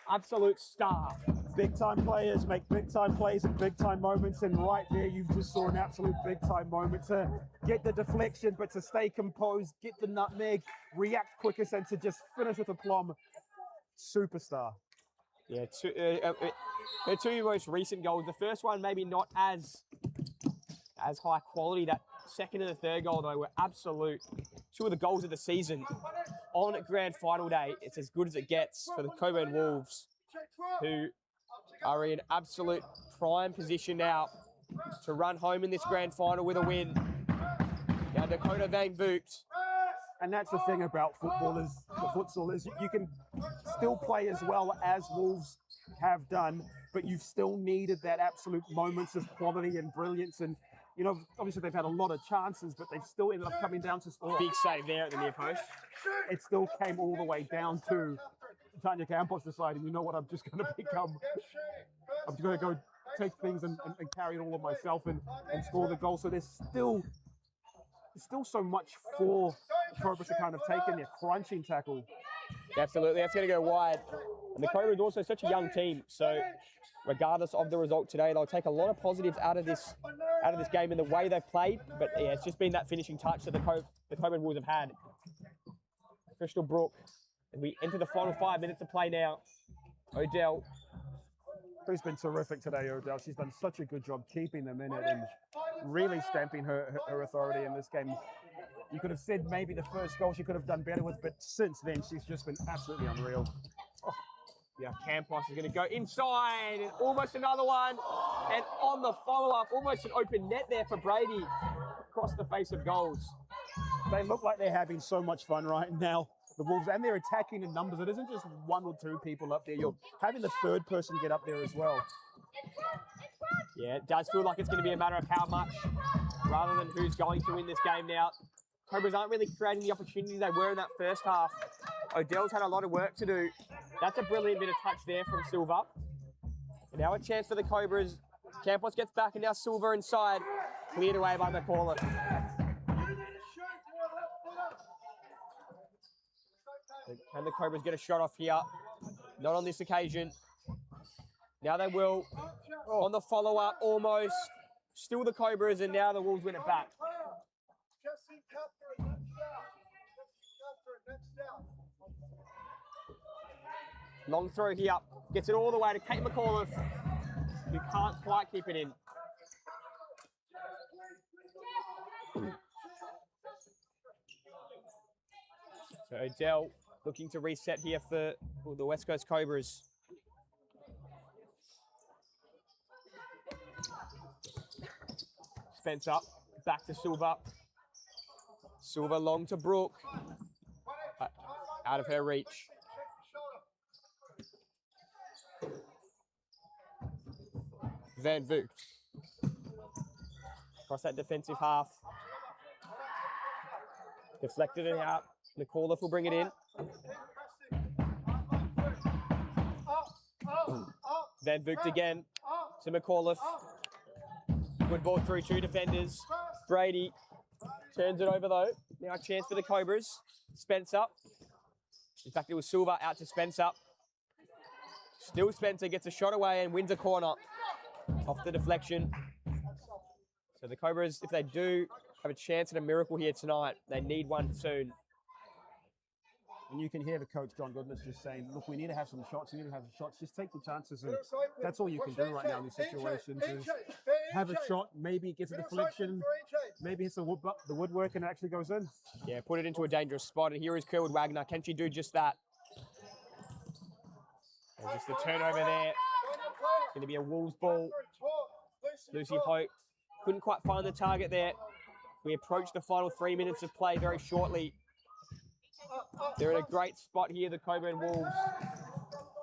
Absolute star. Big time players make big time plays in big time moments, and right there you just saw an absolute big time moment to get the deflection, but to stay composed, get the nutmeg, react quickest, and to just finish with aplomb. Superstar. Yeah, her two most recent goals. The first one maybe not as high quality. That second and the third goal though were absolute. Two of the goals of the season on grand final day. It's as good as it gets for the Cockburn Wolves, who are in absolute prime position now to run home in this grand final with a win. Now Dakota Van Voot. And that's the thing about football is the futsal is you can still play as well as Wolves have done, but you've still needed that absolute moments of quality and brilliance. And you know, obviously they've had a lot of chances, but they've still ended up coming down to score. Big save there at the near post. It still came all the way down to Tanya Campos deciding, you know what, I'm just going to go take things and carry it all on myself and score the goal. So there's still so much for Cobras to kind of take in their crunching tackle. Absolutely, that's going to go wide. And the Cobras are also such a young team, so regardless of the result today, they'll take a lot of positives out of this game in the way they've played. But yeah, it's just been that finishing touch that the Cockburn Wolves have had. Crystal Brook, and we enter the final 5 minutes of play now. Odell. Who's been terrific today, Odell. She's done such a good job keeping them in it and really stamping her authority in this game. You could have said maybe the first goal she could have done better with, but since then, she's just been absolutely unreal. Oh. Yeah, Campos is going to go inside, and almost another one. And on the follow-up, almost an open net there for Brady across the face of goals. They look like they're having so much fun right now, the Wolves, and they're attacking in numbers. It isn't just one or two people up there. You're having the third person get up there as well. Yeah, it does feel like it's going to be a matter of how much rather than who's going to win this game now. Cobras aren't really creating the opportunities they were in that first half. Odell's had a lot of work to do. That's a brilliant bit of touch there from Silver. And now a chance for the Cobras. Campos gets back, and now Silver inside. Cleared away by McCauliffe. Can the Cobras get a shot off here? Not on this occasion. Now they will. On the follow-up, almost. Still the Cobras, and now the Wolves win it back. Long throw here. Gets it all the way to Kate McAuliffe, who can't quite keep it in. So Odell looking to reset here for the West Coast Cobras. Spencer back to Silver. Silver long to Brooke. Out of her reach. Van Voot. Across that defensive half. Deflected it out. McAuliffe will bring it in. Van Vugt again to McAuliffe. Good ball through 2 defenders. Brady turns it over though. Now a chance for the Cobras. Spencer. In fact, it was Silva out to Spencer. Still Spencer gets a shot away and wins a corner off the deflection. So the Cobras, if they do have a chance at a miracle here tonight, they need one soon. And you can hear the coach, John Goodness, just saying, look, we need to have some shots. We need to have some shots. Just take the chances. And that's all you can do right now in these situations is have a shot, maybe it gets a deflection, maybe it's the woodwork and it actually goes in. Yeah, put it into a dangerous spot. And here is Kerwood Wagner. Can she do just that? And just the turnover there. It's going to be a Wolves ball. Lucy Hope couldn't quite find the target there. We approach the final 3 minutes of play very shortly. They're in a great spot here, the Cockburn Wolves.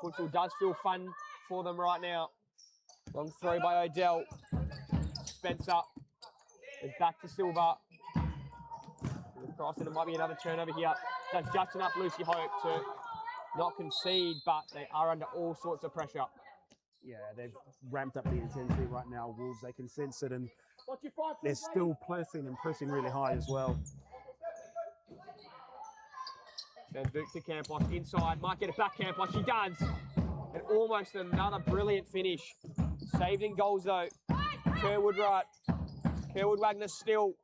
Futsal does feel fun for them right now. Long throw by Odell. Spencer is back to Silva. Across, and it might be another turnover here. That's just enough Lucy Hope to not concede, but they are under all sorts of pressure. Yeah, they've ramped up the intensity right now, Wolves. They can sense it, and they're still pressing and pressing really high as well. Then Victor Campos inside, might get it back Campos, she does. And almost another brilliant finish. Saved in goals though. Kerwood right. Kerwood Wagner still.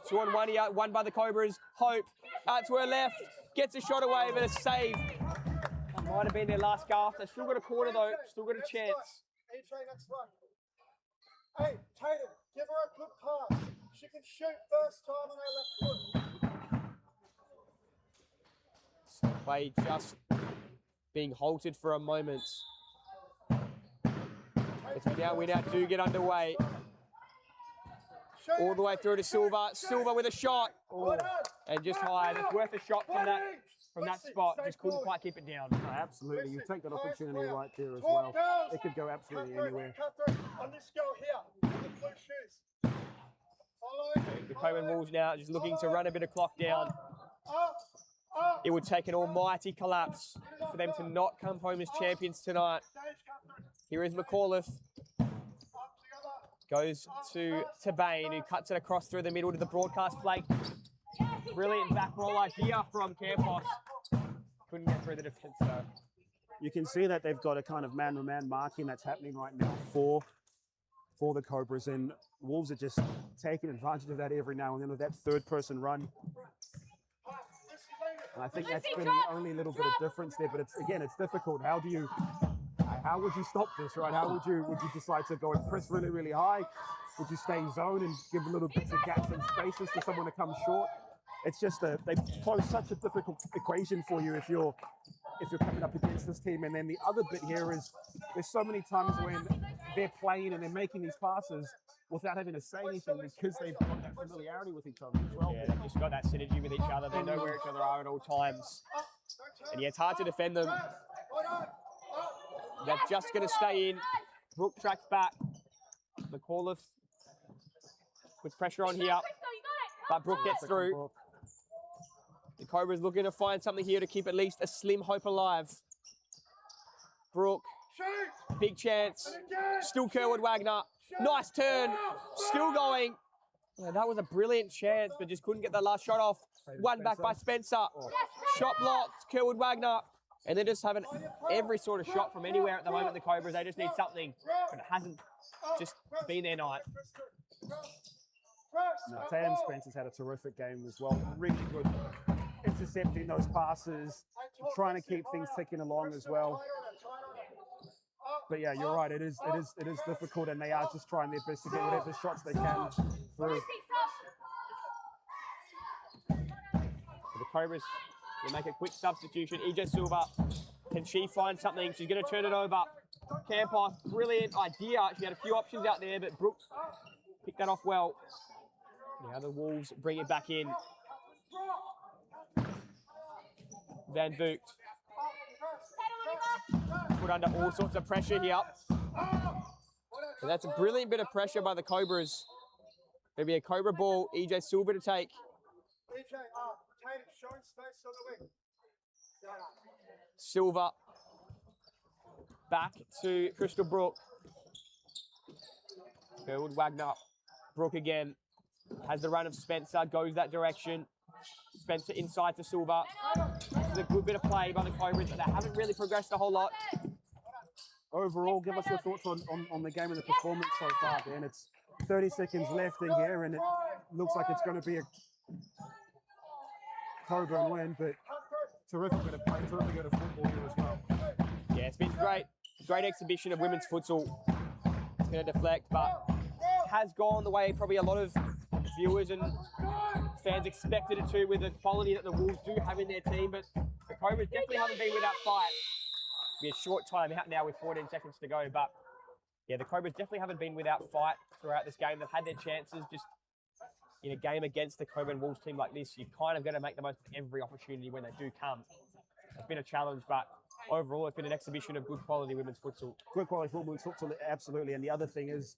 2 on 1 here, one by the Cobras. Hope out to her left, gets a shot away, but a save. That might have been their last gasp. They've still got a corner though, still got a chance. Hey, Tatum, give her a good pass. She can shoot first time on her left foot. Play just being halted for a moment. We now do get underway. All the way through to Silva. Silva with a shot. Oh, and just high. It's worth a shot from that spot. Just couldn't quite keep it down. No, absolutely. You take that opportunity right there as well. It could go absolutely anywhere. On this girl here, the blue shoes. The Cockburn Wolves now just looking to run a bit of clock down. It would take an almighty collapse for them to not come home as champions tonight. Here is McAuliffe. Goes to Bain, who cuts it across through the middle to the broadcast flank. Brilliant back roll idea from Campos. Couldn't get through the defence though. You can see that they've got a kind of man-to-man marking that's happening right now for the Cobras, and Wolves are just taking advantage of that every now and then with that third-person run. And I think that's been the only little bit of difference there, but it's difficult. How would you stop this, right? Would you decide to go and press really, really high? Would you stay in zone and give a little bits of gaps and spaces for someone to come short? It's just they pose such a difficult equation for you if you're coming up against this team. And then the other bit here is there's so many times when they're playing and they're making these passes without having to say anything because they've got that familiarity with each other as well. Yeah, they've just got that synergy with each other. They know where each other are at all times. And yeah, it's hard to defend them. They're just going to stay in. Brooke tracks back. McAuliffe puts pressure on here. But Brooke gets through. The Cobras looking to find something here to keep at least a slim hope alive. Brooke, big chance. Still Kerwood Wagner. Nice turn. Still going. Yeah, that was a brilliant chance, but just couldn't get the last shot off. One back by Spencer. Shot blocked. Kerwood Wagner. And they're just having every sort of shot from anywhere at the moment, the Cobras. They just need something, but it hasn't just been their night. No, Tatum Spencer's had a terrific game as well. Really good intercepting those passes, trying to keep things ticking along as well. But yeah, you're right. It is difficult, and they are just trying their best to get whatever shots they can through. So the Cobras will make a quick substitution. EJ Silva, can she find something? She's going to turn it over. Campos, brilliant idea. She had a few options out there, but Brooke picked that off well. Now the Wolves bring it back in. Van Vugt. Put under all sorts of pressure here. And that's a brilliant bit of pressure by the Cobras. Maybe a Cobra ball, EJ Silva to take. showing space on the wing. Silver back to Crystal Brook. Gerwood Wagner. Brook again. Has the run of Spencer. Goes that direction. Spencer inside to Silver. This is a good bit of play by the Cobras. They haven't really progressed a whole lot. Overall, give us your thoughts on the game and the performance so far, Ben. It's 30 seconds left in here, and it looks like it's going to be a Cockburn win, but terrific bit of play, terrific bit of football here as well. Yeah, it's been great. Great exhibition of women's futsal. It's going to deflect, but has gone the way probably a lot of viewers and fans expected it to, with the quality that the Wolves do have in their team. But the Cobras definitely haven't been without fight. It'll be a short time out now with 14 seconds to go, but yeah, the Cobras definitely haven't been without fight throughout this game. They've had their chances. Just in a game against the Cockburn Wolves team like this, you're kind of going to make the most of every opportunity when they do come. It's been a challenge, but overall, it's been an exhibition of good quality women's futsal. Good quality women's futsal, absolutely. And the other thing is,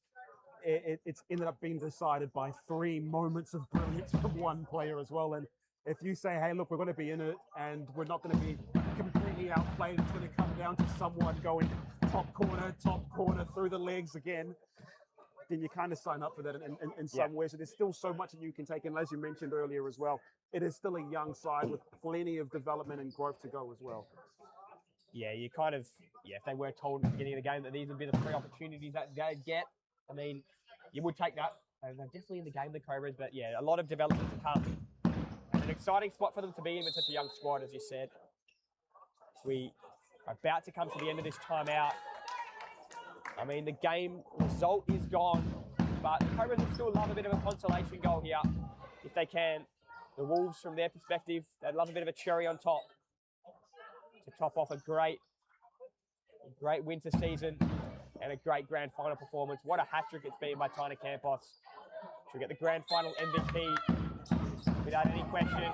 it's ended up being decided by 3 moments of brilliance from one player as well. And if you say, hey, look, we're going to be in it and we're not going to be completely outplayed, it's going to come down to someone going top corner, through the legs again, then you kind of sign up for that in some ways. So there's still so much that you can take. And as you mentioned earlier as well, it is still a young side with plenty of development and growth to go as well. Yeah, you kind of, if they were told at the beginning of the game that these would be the 3 opportunities that they'd get, I mean, you would take that. And they're definitely in the game, the Cobras, but yeah, a lot of development to come. And an exciting spot for them to be in with such a young squad, as you said. We are about to come to the end of this timeout. I mean, the game result is gone, but the Cobras would still love a bit of a consolation goal here, if they can. The Wolves, from their perspective, they'd love a bit of a cherry on top to top off a great winter season and a great grand final performance. What a hat-trick it's been by Tina Campos. She'll get the grand final MVP without any question.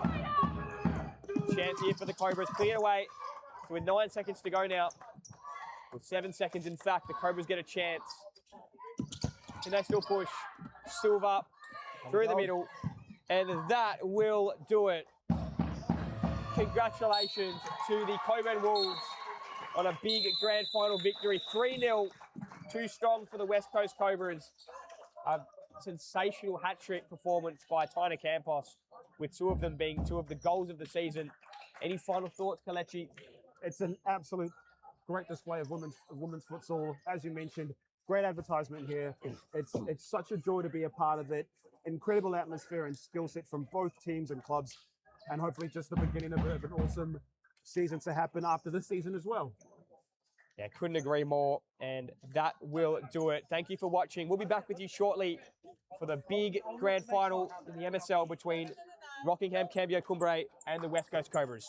Chance here for the Cobras, cleared away. So with 9 seconds to go now, with 7 seconds in fact, the Cobras get a chance. And they still push. Silver through the middle, and that will do it. Congratulations to the Cockburn Wolves on a big grand final victory. 3-0, too strong for the West Coast Cobras. A sensational hat-trick performance by Tina Campos, with 2 of them being 2 of the goals of the season. Any final thoughts, Kalechi? It's an absolute great display of women's futsal. As you mentioned, great advertisement here. It's such a joy to be a part of it. Incredible atmosphere and skill set from both teams and clubs, and hopefully just the beginning of an awesome season to happen after this season as well. Yeah, couldn't agree more, and that will do it. Thank you for watching. We'll be back with you shortly for the big grand final in the MSL between Rockingham Cambio Cumbre and the West Coast Cobras.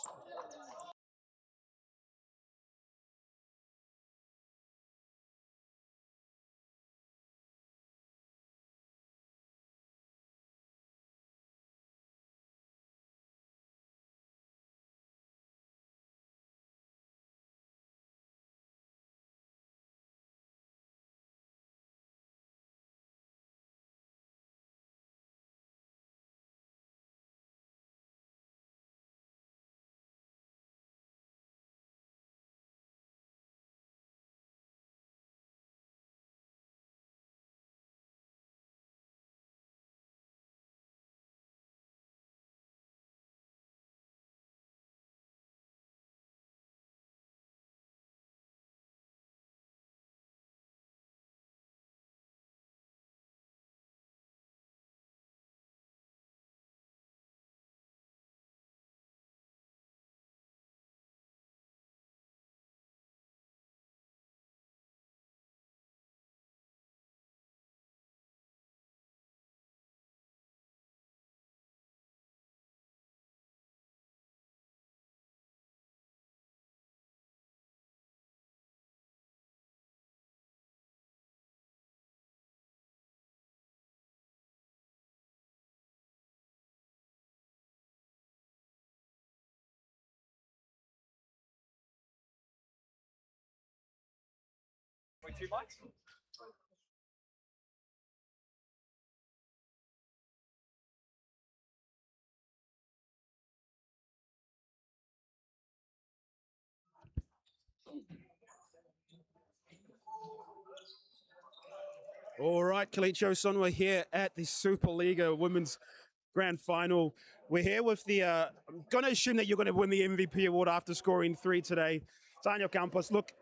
Wait, 2 mics? All right, Kalicho-san, we're here at the Supa-Liga Women's Grand Final. We're here with the, I'm going to assume that you're going to win the MVP award after scoring 3 today. Daniel Campos, look,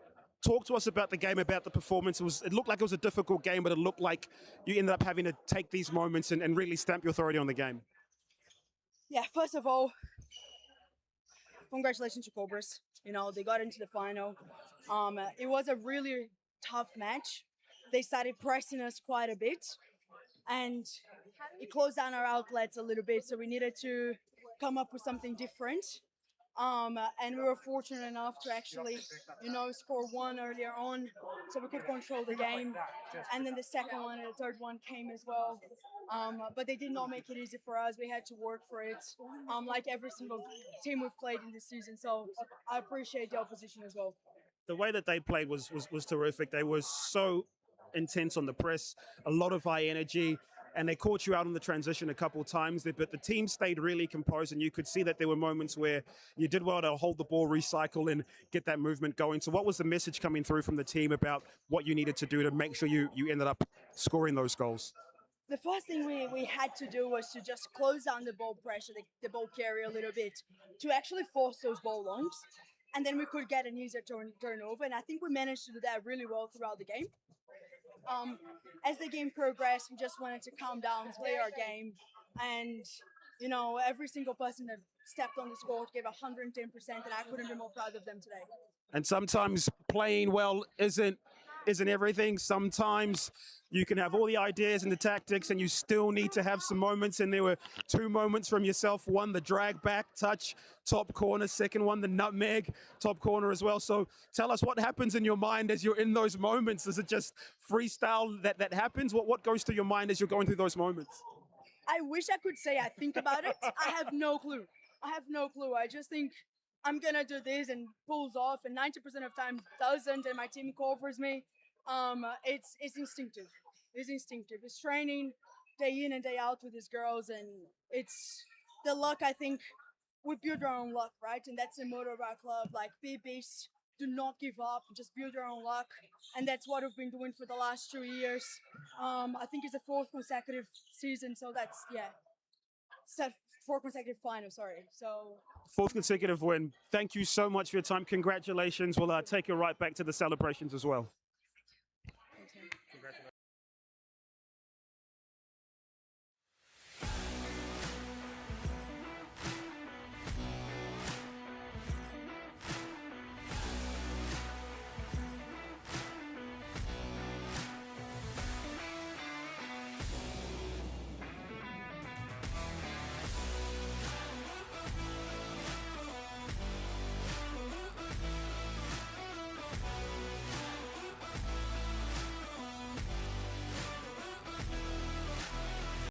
talk to us about the game, about the performance. It looked like it was a difficult game, but it looked like you ended up having to take these moments and really stamp your authority on the game. Yeah, first of all, congratulations to Cobras. You know, they got into the final. It was a really tough match. They started pressing us quite a bit, and it closed down our outlets a little bit, so we needed to come up with something different. And we were fortunate enough to actually, you know, score 1 earlier on, so we could control the game. And then the second one and the third one came as well. But they did not make it easy for us. We had to work for it, like every single team we've played in this season. So I appreciate the opposition as well. The way that they played was terrific. They were so intense on the press, a lot of high energy, and they caught you out on the transition a couple of times, but the team stayed really composed, and you could see that there were moments where you did well to hold the ball, recycle, and get that movement going. So what was the message coming through from the team about what you needed to do to make sure you ended up scoring those goals? The first thing we had to do was to just close down the ball pressure, the ball carrier a little bit, to actually force those ball longs, and then we could get an easier turnover, and I think we managed to do that really well throughout the game. As the game progressed, we just wanted to calm down, play our game, and you know, every single person that stepped on the court gave 110%, and I couldn't be more proud of them today. And sometimes playing well isn't everything. Sometimes you can have all the ideas and the tactics, and you still need to have some moments. And there were 2 moments from yourself. One, the drag back touch, top corner. Second one, the nutmeg, top corner as well. So tell us what happens in your mind as you're in those moments. Is it just freestyle that happens? What goes through your mind as you're going through those moments? I wish I could say I think about it. I have no clue. I just think I'm gonna do this and pulls off, and 90% of time doesn't, and my team covers me. It's instinctive. It's instinctive. It's training day in and day out with these girls, and it's the luck. I think we build our own luck, right? And that's the motto of our club. Like, be beast, do not give up, just build your own luck, and that's what we've been doing for the last 2 years. I think it's the 4th consecutive season, so that's 4 consecutive finals. Sorry, so 4th consecutive win. Thank you so much for your time. Congratulations. We'll take you right back to the celebrations as well.